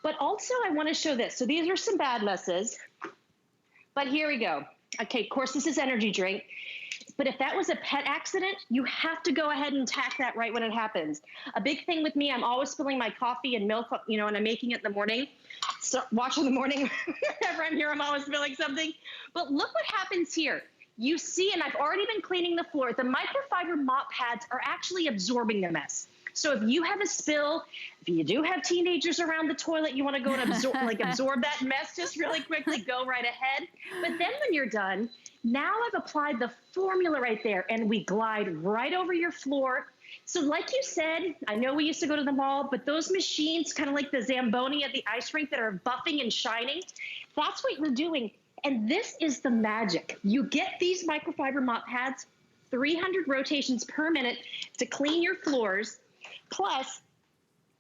[SPEAKER 8] But also I want to show this. So these are some bad messes, but here we go. Okay, of course this is energy drink, but if that was a pet accident, you have to go ahead and tack that right when it happens. A big thing with me, I'm always spilling my coffee and milk, you know, and I'm making it in the morning. So watch in the morning, whenever I'm here, I'm always spilling something. But look what happens here. You see, and I've already been cleaning the floor, the microfiber mop pads are actually absorbing the mess. So if you have a spill, if you do have teenagers around the toilet, you want to go and absorb that mess just really quickly, go right ahead. But then when you're done, now I've applied the formula right there and we glide right over your floor. So like you said, I know we used to go to the mall, but those machines, kind of like the Zamboni at the ice rink that are buffing and shining, that's what we're doing. And this is the magic. You get these microfiber mop pads, 300 rotations per minute to clean your floors. Plus,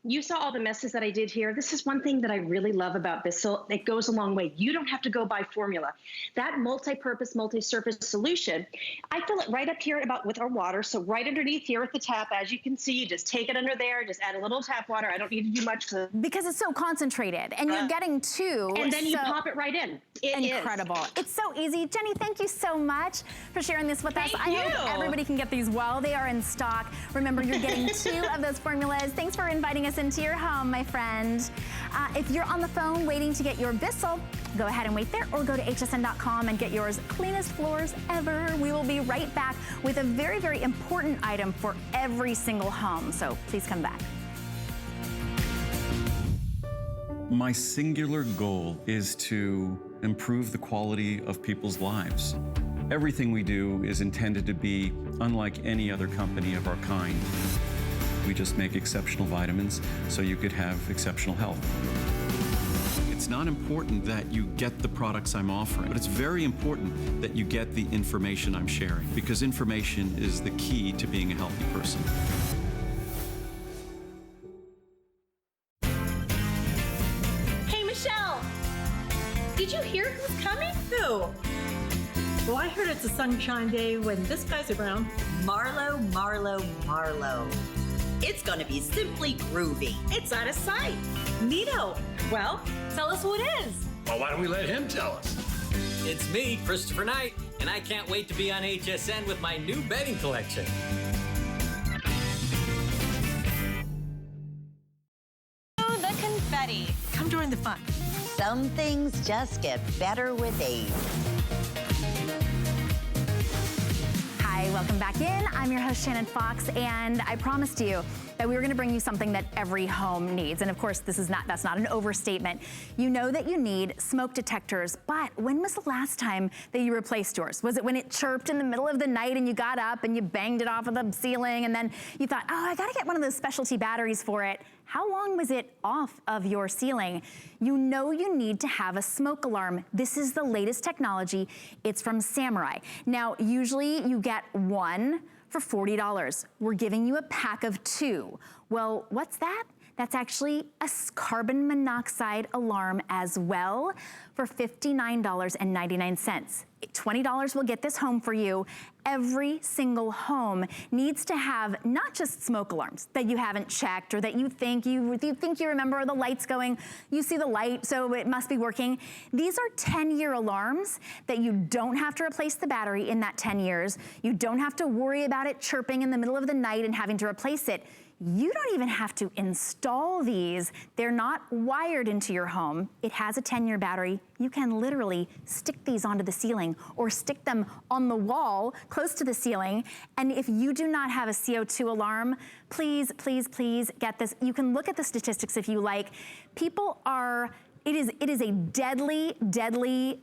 [SPEAKER 8] you saw all the messes that I did here. This is one thing that I really love about Bissell. It goes a long way. You don't have to go buy formula. That multi-purpose, multi-surface solution, I fill it right up here with our water. So right underneath here at the tap, as you can see, you just take it under there, just add a little tap water. I don't need to do much.
[SPEAKER 1] Because it's so concentrated and you're getting two.
[SPEAKER 8] And then you pop it right in.
[SPEAKER 1] Incredible. It's so easy. Jenny, thank you so much for sharing this with us. I hope everybody can get these while they are in stock. Remember, you're getting 2 of those formulas. Thanks for inviting us this into your home, my friend. If you're on the phone waiting to get your Bissell, go ahead and wait there, or go to hsn.com and get yours. Cleanest floors ever. We will be right back with a very, very important item for every single home. So please come back.
[SPEAKER 9] My singular goal is to improve the quality of people's lives. Everything we do is intended to be unlike any other company of our kind. We just make exceptional vitamins so you could have exceptional health. It's not important that you get the products I'm offering, but it's very important that you get the information I'm sharing, because information is the key to being a healthy person.
[SPEAKER 10] Hey, Michelle! Did you hear who's coming?
[SPEAKER 11] Who? Well, I heard it's a sunshine day when this guy's around.
[SPEAKER 12] Marlo. It's gonna be simply groovy.
[SPEAKER 10] It's out of sight.
[SPEAKER 11] Neato. Well, tell us who it is.
[SPEAKER 13] Well, why don't we let him tell us?
[SPEAKER 14] It's me, Christopher Knight, and I can't wait to be on HSN with my new bedding collection.
[SPEAKER 15] Oh, the confetti.
[SPEAKER 11] Come join the fun.
[SPEAKER 12] Some things just get better with age.
[SPEAKER 1] Hi, welcome back in. I'm your host, Shannon Fox, and I promised you that we were gonna bring you something that every home needs. And of course, that's not an overstatement. You know that you need smoke detectors, but when was the last time that you replaced yours? Was it when it chirped in the middle of the night and you got up and you banged it off of the ceiling and then you thought, oh, I gotta get one of those specialty batteries for it? How long was it off of your ceiling? You know you need to have a smoke alarm. This is the latest technology. It's from Samurai. Now, usually you get one for $40. We're giving you a pack of 2. Well, what's that? That's actually a carbon monoxide alarm as well for $59.99. $20 will get this home for you. Every single home needs to have not just smoke alarms that you haven't checked or that you think you remember the light's going, you see the light, so it must be working. These are 10-year alarms that you don't have to replace the battery in that 10 years. You don't have to worry about it chirping in the middle of the night and having to replace it. You don't even have to install these. They're not wired into your home. It has a 10-year battery. You can literally stick these onto the ceiling or stick them on the wall close to the ceiling. And if you do not have a CO2 alarm, please, please, please get this. You can look at the statistics if you like. It is a deadly, deadly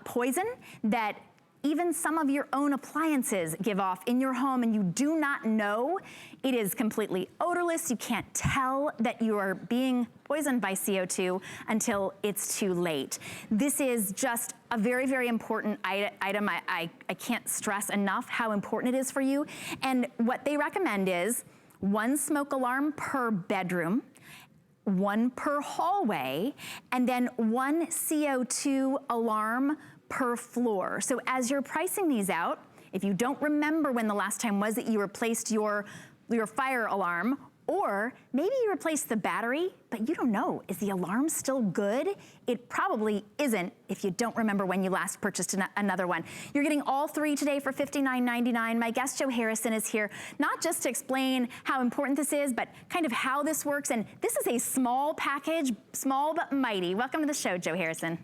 [SPEAKER 1] poison that even some of your own appliances give off in your home and you do not know. It is completely odorless. You can't tell that you are being poisoned by CO2 until it's too late. This is just a very, very important item. I can't stress enough how important it is for you. And what they recommend is 1 smoke alarm per bedroom, 1 per hallway, and then 1 CO2 alarm per floor. So as you're pricing these out, if you don't remember when the last time was that you replaced your fire alarm, or maybe you replaced the battery, but you don't know, is the alarm still good? It probably isn't if you don't remember when you last purchased another one. You're getting all 3 today for $59.99. My guest, Joe Harrison, is here, not just to explain how important this is, but kind of how this works. And this is a small package, small but mighty. Welcome to the show, Joe Harrison.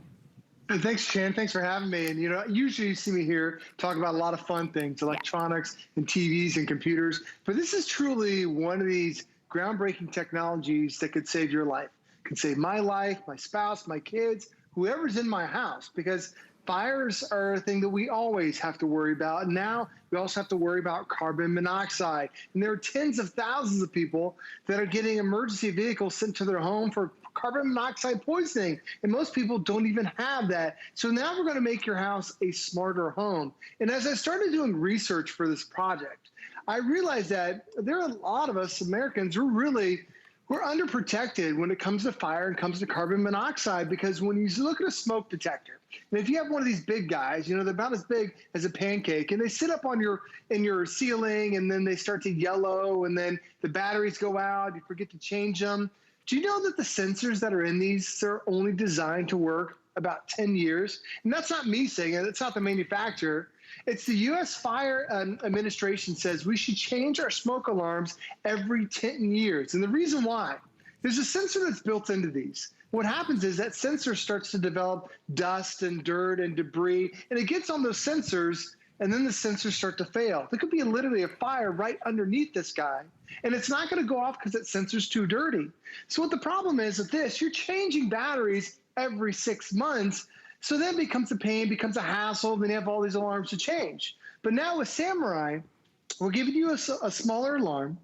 [SPEAKER 16] Thanks, Shan. Thanks for having me. And, usually you see me here talk about a lot of fun things, electronics and TVs and computers. But this is truly one of these groundbreaking technologies that could save your life. Could save my life, my spouse, my kids, whoever's in my house. Because fires are a thing that we always have to worry about. And now we also have to worry about carbon monoxide. And there are tens of thousands of people that are getting emergency vehicles sent to their home for carbon monoxide poisoning, and most people don't even have that. So now we're going to make your house a smarter home. And as I started doing research for this project, I realized that there are a lot of us Americans we're underprotected when it comes to fire and comes to carbon monoxide, because when you look at a smoke detector, and if you have one of these big guys, they're about as big as a pancake, and they sit up on your ceiling, and then they start to yellow, and then the batteries go out, you forget to change them. Do you know that the sensors that are in these are only designed to work about 10 years? And that's not me saying it. It's not the manufacturer. It's the U.S. Fire Administration says we should change our smoke alarms every 10 years. And the reason why There's a sensor that's built into these. What happens is that sensor starts to develop dust and dirt and debris, and it gets on those sensors, and then the sensors start to fail. There could be literally a fire right underneath this guy, and it's not going to go off because that sensor's too dirty. So what the problem is with this, you're changing batteries every 6 months, so then it becomes a pain, becomes a hassle, then you have all these alarms to change. But now with Samurai, we're giving you a smaller alarm.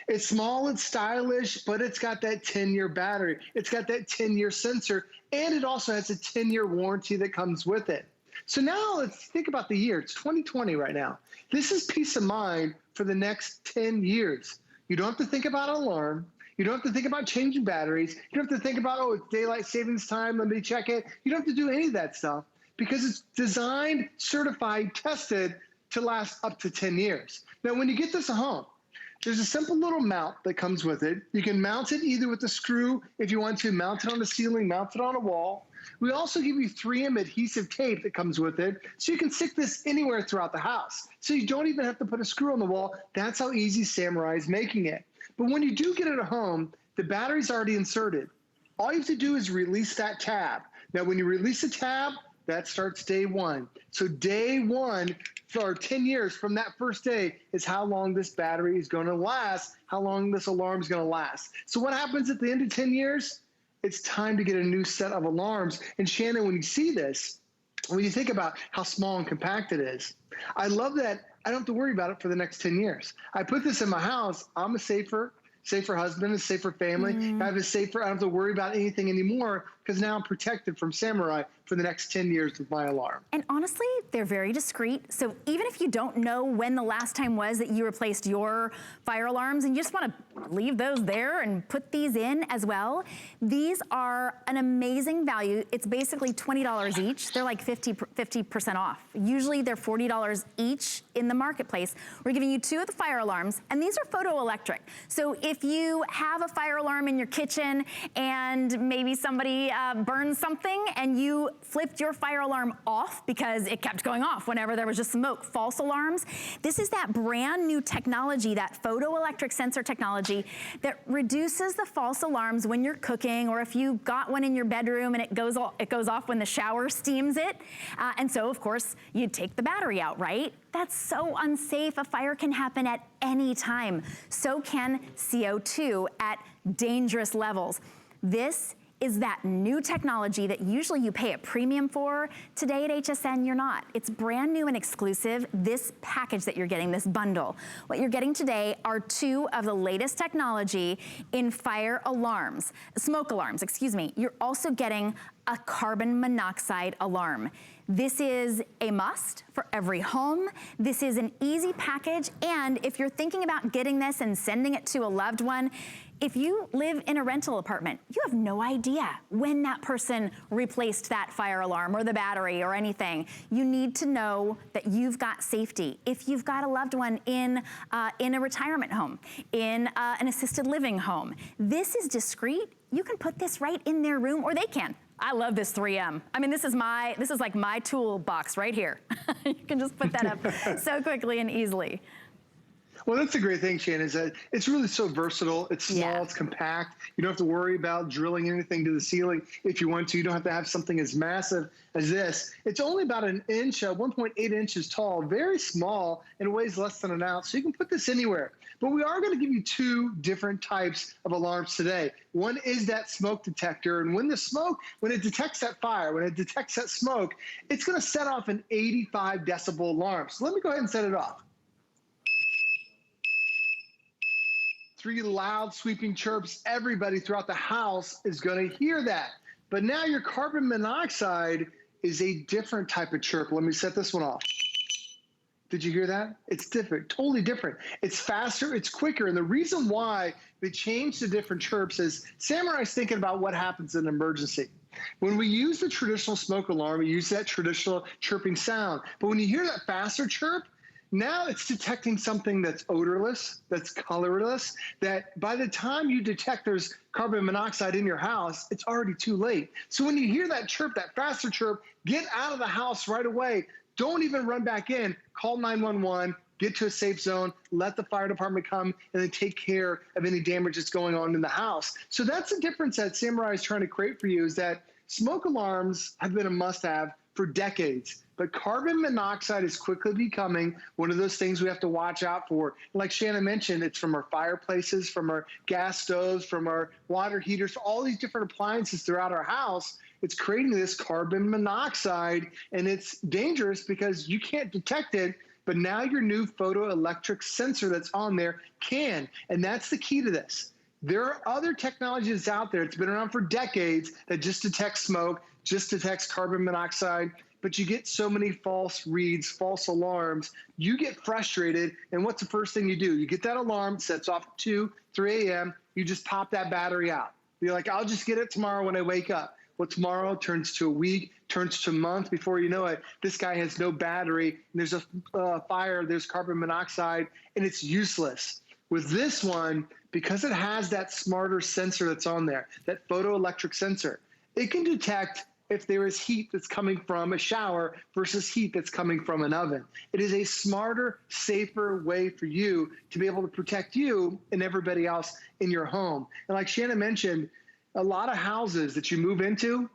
[SPEAKER 16] It's small, it's stylish, but it's got that 10-year battery. It's got that 10-year sensor, and it also has a 10-year warranty that comes with it. So now let's think about the year. It's 2020 right now. This is peace of mind for the next 10 years. You don't have to think about an alarm. You don't have to think about changing batteries. You don't have to think about, oh, it's daylight savings time, let me check it. You don't have to do any of that stuff because it's designed, certified, tested to last up to 10 years. Now, when you get this at home, there's a simple little mount that comes with it. You can mount it either with a screw if you want to, mount it on the ceiling, mount it on a wall. We also give you 3M adhesive tape that comes with it, so you can stick this anywhere throughout the house. So you don't even have to put a screw on the wall. That's how easy Samurai is making it. But when you do get it at home, the battery's already inserted. All you have to do is release that tab. Now, when you release the tab, that starts day one. So day one for 10 years from that first day is how long this battery is going to last, how long this alarm is going to last. So what happens at the end of 10 years? It's time to get a new set of alarms. And Shannon, when you see this, when you think about how small and compact it is, I love that I don't have to worry about it for the next 10 years. I put this in my house. I'm a safer husband, a safer family. I have a safer, I don't have to worry about anything anymore because now I'm protected from Samurai for the next 10 years with my alarm.
[SPEAKER 1] And honestly, they're very discreet. So even if you don't know when the last time was that you replaced your fire alarms and you just want to leave those there and put these in as well, these are an amazing value. It's basically $20 each. They're like 50% off. Usually they're $40 each in the marketplace. We're giving you 2 of the fire alarms, and these are photoelectric. So if you have a fire alarm in your kitchen and maybe somebody burned something and you flipped your fire alarm off because it kept going off whenever there was just smoke, false alarms. This is that brand new technology, that photoelectric sensor technology that reduces the false alarms when you're cooking, or if you got one in your bedroom and it goes off when the shower steams it. And so of course you take the battery out, right? That's so unsafe. A fire can happen at any time. So can CO2 at dangerous levels. This is that new technology that usually you pay a premium for. Today at HSN, you're not. It's brand new and exclusive, this package that you're getting, this bundle. What you're getting today are 2 of the latest technology in fire alarms, smoke alarms, excuse me. You're also getting a carbon monoxide alarm. This is a must for every home. This is an easy package, and if you're thinking about getting this and sending it to a loved one, if you live in a rental apartment, you have no idea when that person replaced that fire alarm or the battery or anything. You need to know that you've got safety. If you've got a loved one in a retirement home, in an assisted living home, this is discreet. You can put this right in their room, or they can. I love this 3M. I mean, this is like my toolbox right here. You can just put that up so quickly and easily.
[SPEAKER 16] Well, that's the great thing, Shannon, is that it's really so versatile. It's small, it's compact. You don't have to worry about drilling anything to the ceiling if you want to. You don't have to have something as massive as this. It's only about an inch, 1.8 inches tall, very small, and weighs less than an ounce. So you can put this anywhere. But we are going to give you 2 different types of alarms today. One is that smoke detector. And when it detects that fire, when it detects that smoke, it's going to set off an 85 decibel alarm. So let me go ahead and set it off. 3 loud sweeping chirps. Everybody throughout the house is going to hear that. But now your carbon monoxide is a different type of chirp. Let me set this one off. Did you hear that? It's different, totally different. It's faster, it's quicker. And the reason why they changed to different chirps is Samurai's thinking about what happens in an emergency. When we use the traditional smoke alarm, we use that traditional chirping sound. But when you hear that faster chirp, now it's detecting something that's odorless, that's colorless, that by the time you detect there's carbon monoxide in your house, it's already too late. So when you hear that chirp, that faster chirp, get out of the house right away. Don't even run back in. Call 911. get to a safe zone, let the fire department come, and then take care of any damage that's going on in the house. So that's the difference that Samurai is trying to create for you, is that smoke alarms have been a must-have for decades. But carbon monoxide is quickly becoming one of those things we have to watch out for. Like Shannon mentioned, it's from our fireplaces, from our gas stoves, from our water heaters, all these different appliances throughout our house. It's creating this carbon monoxide, and it's dangerous because you can't detect it. But now your new photoelectric sensor that's on there can, and that's the key to this. There are other technologies out there. It's been around for decades that just detects smoke, just detects carbon monoxide, but you get so many false reads, false alarms. You get frustrated, and what's the first thing you do? You get that alarm, sets off at 2, 3 a.m., you just pop that battery out. You're like, I'll just get it tomorrow when I wake up. Well, tomorrow turns to a week, turns to a month. Before you know it, this guy has no battery, and there's a fire, there's carbon monoxide, and it's useless. With this one, because it has that smarter sensor that's on there, that photoelectric sensor, it can detect if there is heat that's coming from a shower versus heat that's coming from an oven. It is a smarter, safer way for you to be able to protect you and everybody else in your home. And like Shannon mentioned, a lot of houses that you move into,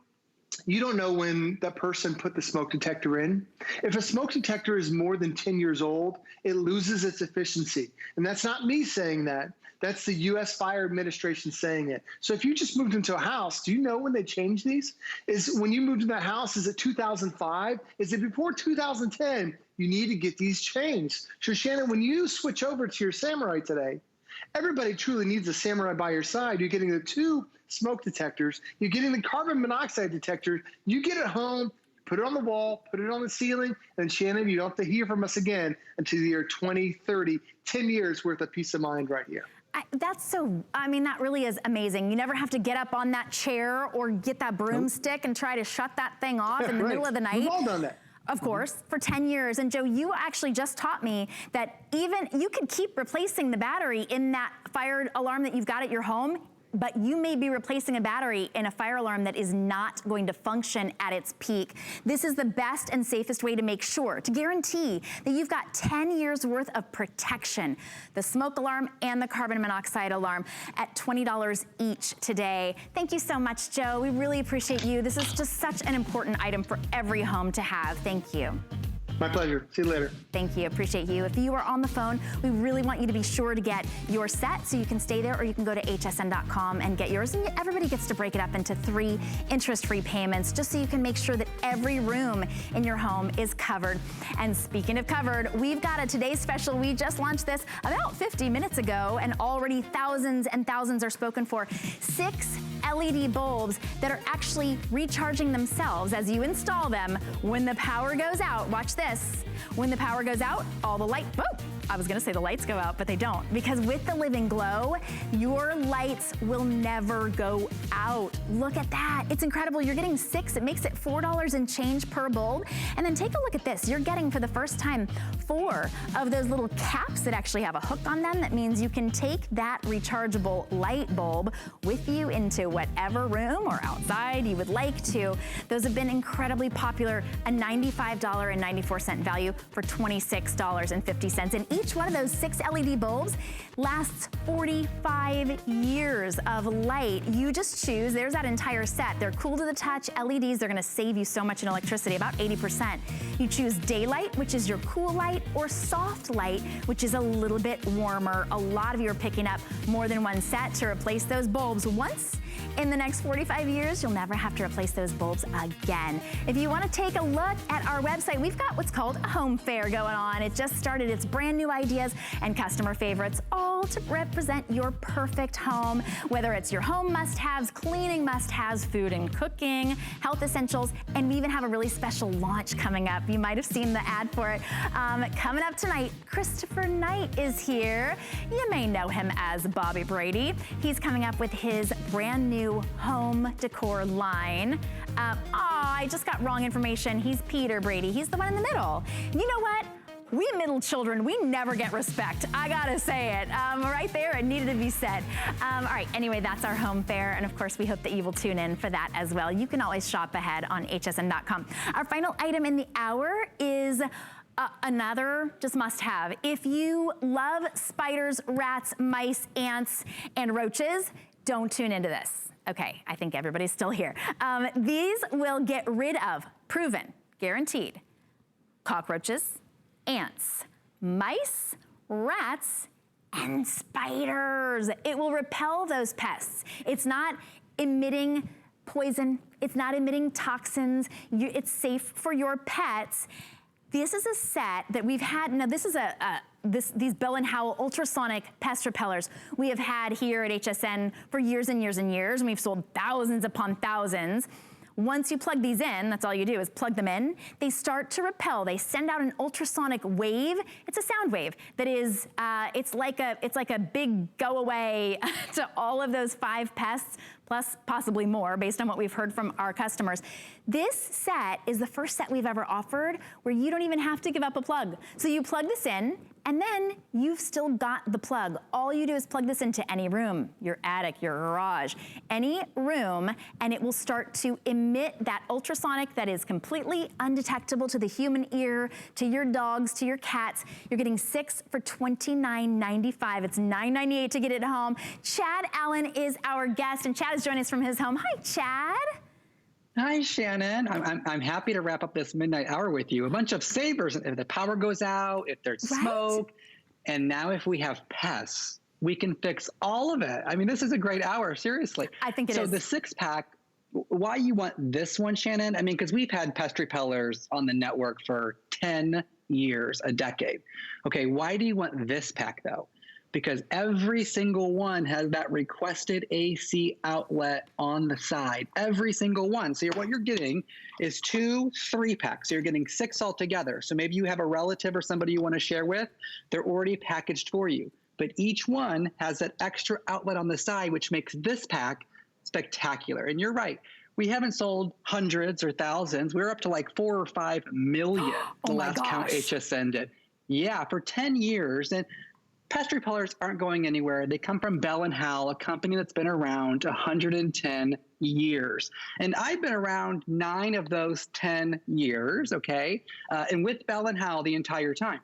[SPEAKER 16] you don't know when that person put the smoke detector in. If a smoke detector is more than 10 years old, it loses its efficiency. And that's not me saying that. That's the U.S. Fire Administration saying it. So if you just moved into a house, do you know when they changed these? Is when you moved in that house, is it 2005? Is it before 2010? You need to get these changed. So Shannon, when you switch over to your Samurai today, everybody truly needs a Samurai by your side. You're getting the 2 smoke detectors. You're getting the carbon monoxide detector. You get it home, put it on the wall, put it on the ceiling, and Shannon, you don't have to hear from us again until the year 2030, 10 years worth of peace of mind right here.
[SPEAKER 1] That really is amazing. You never have to get up on that chair or get that broomstick and try to shut that thing off in the middle of the night.
[SPEAKER 16] We've all done that.
[SPEAKER 1] Of course, for 10 years. And Joe, you actually just taught me that even you could keep replacing the battery in that fire alarm that you've got at your home, but you may be replacing a battery in a fire alarm that is not going to function at its peak. This is the best and safest way to make sure, to guarantee that you've got 10 years worth of protection. The smoke alarm and the carbon monoxide alarm at $20 each today. Thank you so much, Joe. We really appreciate you. This is just such an important item for every home to have. Thank you.
[SPEAKER 16] My pleasure. See you later.
[SPEAKER 1] Thank you. Appreciate you. If you are on the phone, we really want you to be sure to get your set, so you can stay there, or you can go to hsn.com and get yours. And everybody gets to break it up into 3 interest-free payments, just so you can make sure that every room in your home is covered. And speaking of covered, we've got a today's special. We just launched this about 50 minutes ago, and already thousands and thousands are spoken for. 6 LED bulbs that are actually recharging themselves as you install them when the power goes out. Watch this. When the power goes out, all the light, I was gonna say the lights go out, but they don't, because with the Live and Glow, your lights will never go out. Look at that. It's incredible. You're getting 6. It makes it $4 and change per bulb. And then take a look at this. You're getting, for the first time, 4 of those little caps that actually have a hook on them. That means you can take that rechargeable light bulb with you into whatever room or outside you would like to. Those have been incredibly popular. A $95.94 value for $26.50. And each one of those 6 LED bulbs lasts 45 years of light. You just choose. There's that entire set. They're cool to the touch LEDs. They're gonna save you so much in electricity, about 80%. You choose daylight, which is your cool light, or soft light, which is a little bit warmer. A lot of you are picking up more than one set to replace those bulbs once. In the next 45 years, you'll never have to replace those bulbs again. If you want to take a look at our website, we've got what's called a home fair going on. It just started. It's brand new ideas and customer favorites, all to represent your perfect home, whether it's your home must-haves, cleaning must-haves, food and cooking, health essentials, and we even have a really special launch coming up. You might have seen the ad for it. Coming up tonight, Christopher Knight is here. You may know him as Bobby Brady. He's coming up with his brand new home decor line. I just got wrong information. He's Peter Brady. He's the one in the middle. You know what? We middle children, we never get respect. I gotta say it. Right there, it needed to be said. All right, anyway, that's our home fair. And of course, we hope that you will tune in for that as well. You can always shop ahead on hsn.com. Our final item in the hour is Another just must have. If you love spiders, rats, mice, ants, and roaches, don't tune into this. Okay, I think everybody's still here. These will get rid of, proven, guaranteed, cockroaches, ants, mice, rats, and spiders. It will repel those pests. It's not emitting poison. It's not emitting toxins. It's safe for your pets. This is a set that we've had. Now, this is these Bell & Howell Ultrasonic Pest Repellers we have had here at HSN for years and years and years, and we've sold thousands upon thousands. Once you plug these in, that's all you do is plug them in, they start to repel. They send out an ultrasonic wave. It's a sound wave that is, it's like a big go away to all of those 5 pests, plus possibly more based on what we've heard from our customers. This set is the first set we've ever offered where you don't even have to give up a plug. So you plug this in, and then you've still got the plug. All you do is plug this into any room, your attic, your garage, any room, and it will start to emit that ultrasonic that is completely undetectable to the human ear, to your dogs, to your cats. You're getting 6 for $29.95. It's $9.98 to get it home. Chad Allen is our guest, and Chad is joining us from his home. Hi, Chad.
[SPEAKER 17] Hi, Shannon. I'm happy to wrap up this midnight hour with you. A bunch of savers if the power goes out, if there's smoke, and now if we have pests, we can fix all of it. I mean, this is a great hour, seriously.
[SPEAKER 1] I think it is.
[SPEAKER 17] So the 6-pack, why you want this one, Shannon? I mean, because we've had Pest Repellers on the network for 10 years, a decade. Okay, why do you want this pack, though? Because every single one has that requested AC outlet on the side, every single one. So what you're getting is 2 3-packs. So you're getting 6 altogether. So maybe you have a relative or somebody you want to share with, they're already packaged for you. But each one has that extra outlet on the side, which makes this pack spectacular. And you're right. We haven't sold hundreds or thousands. We're up to like 4 or 5 million the last count HSN did. Yeah, for 10 years. And Pest repellers aren't going anywhere. They come from Bell & Howell, a company that's been around 110 years. And I've been around 9 of those 10 years, okay? And with Bell & Howell the entire time.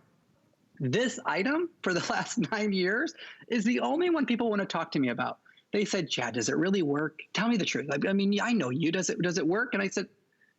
[SPEAKER 17] This item for the last 9 years is the only one people want to talk to me about. They said, Chad, does it really work? Tell me the truth. I mean, I know you. Does it work? And I said,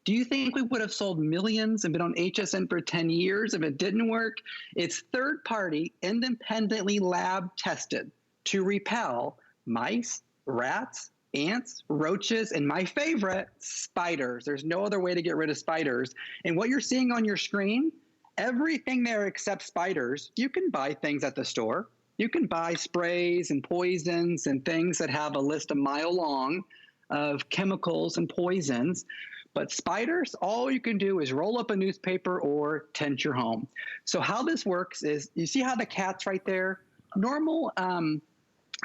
[SPEAKER 17] do you think we would have sold millions and been on HSN for 10 years if it didn't work? It's third-party, independently lab tested to repel mice, rats, ants, roaches, and my favorite, spiders. There's no other way to get rid of spiders. And what you're seeing on your screen, everything there except spiders, you can buy things at the store. You can buy sprays and poisons and things that have a list a mile long of chemicals and poisons. But spiders, all you can do is roll up a newspaper or tent your home. So how this works is, you see how the cat's right there? Normal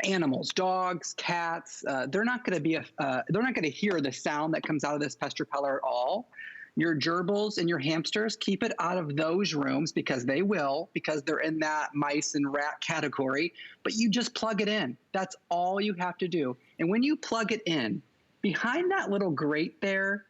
[SPEAKER 17] animals, dogs, cats, they're not going to hear the sound that comes out of this pest repeller at all. Your gerbils and your hamsters, keep it out of those rooms because they will, because they're in that mice and rat category. But you just plug it in. That's all you have to do. And when you plug it in, behind that little grate there,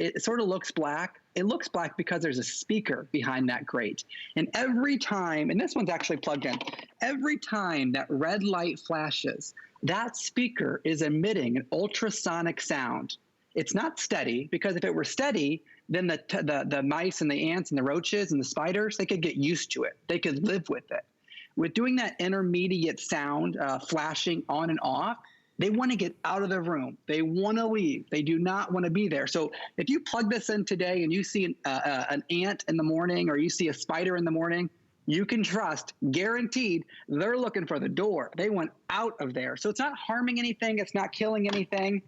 [SPEAKER 17] it sort of looks black. It looks black because there's a speaker behind that grate. And every time, and this one's actually plugged in, every time that red light flashes, that speaker is emitting an ultrasonic sound. It's not steady, because if it were steady, then the mice and the ants and the roaches and the spiders, they could get used to it. They could live with it. With doing that intermediate sound flashing on and off, they want to get out of the room. They want to leave. They do not want to be there. So if you plug this in today and you see an ant in the morning or you see a spider in the morning, you can trust, guaranteed, they're looking for the door. They want out of there. So it's not harming anything. It's not killing anything.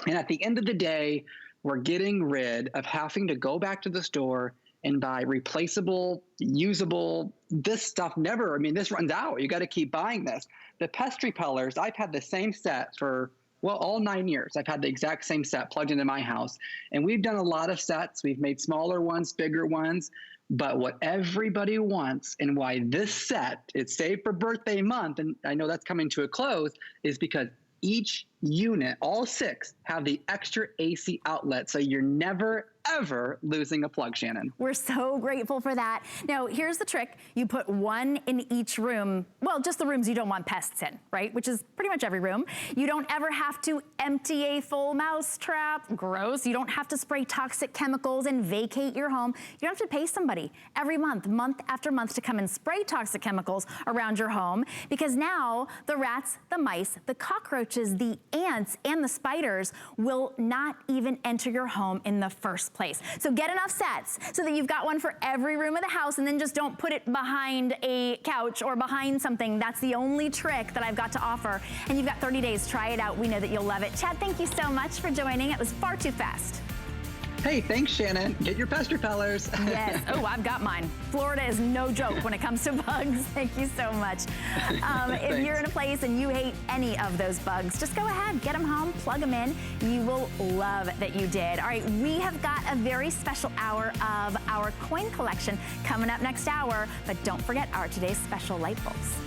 [SPEAKER 17] And at the end of the day, we're getting rid of having to go back to the store and buy replaceable, usable, this stuff never, I mean, this runs out. You got to keep buying this. The pest repellers, I've had the same set for, well, all 9 years. I've had the exact same set plugged into my house. And we've done a lot of sets. We've made smaller ones, bigger ones. But what everybody wants and why this set is saved for birthday month, and I know that's coming to a close, is because each unit, all 6, have the extra AC outlet, so you're never, ever losing a plug, Shannon.
[SPEAKER 1] We're so grateful for that. Now, here's the trick. You put one in each room, well, just the rooms you don't want pests in, right? Which is pretty much every room. You don't ever have to empty a full mouse trap. Gross. You don't have to spray toxic chemicals and vacate your home. You don't have to pay somebody every month, month after month, to come and spray toxic chemicals around your home, because now the rats, the mice, the cockroaches, the ants, and the spiders will not even enter your home in the first place. So get enough sets so that you've got one for every room of the house, and then just don't put it behind a couch or behind something. That's the only trick that I've got to offer. And you've got 30 days. Try it out. We know that you'll love it. Chad, thank you so much for joining. It was far too fast.
[SPEAKER 17] Hey, thanks, Shannon. Get your pest repellers.
[SPEAKER 1] Yes. Oh, I've got mine. Florida is no joke when it comes to bugs. Thank you so much. If you're in a place and you hate any of those bugs, just go ahead, get them home, plug them in. You will love that you did. All right, we have got a very special hour of our coin collection coming up next hour, but don't forget our today's special light bulbs.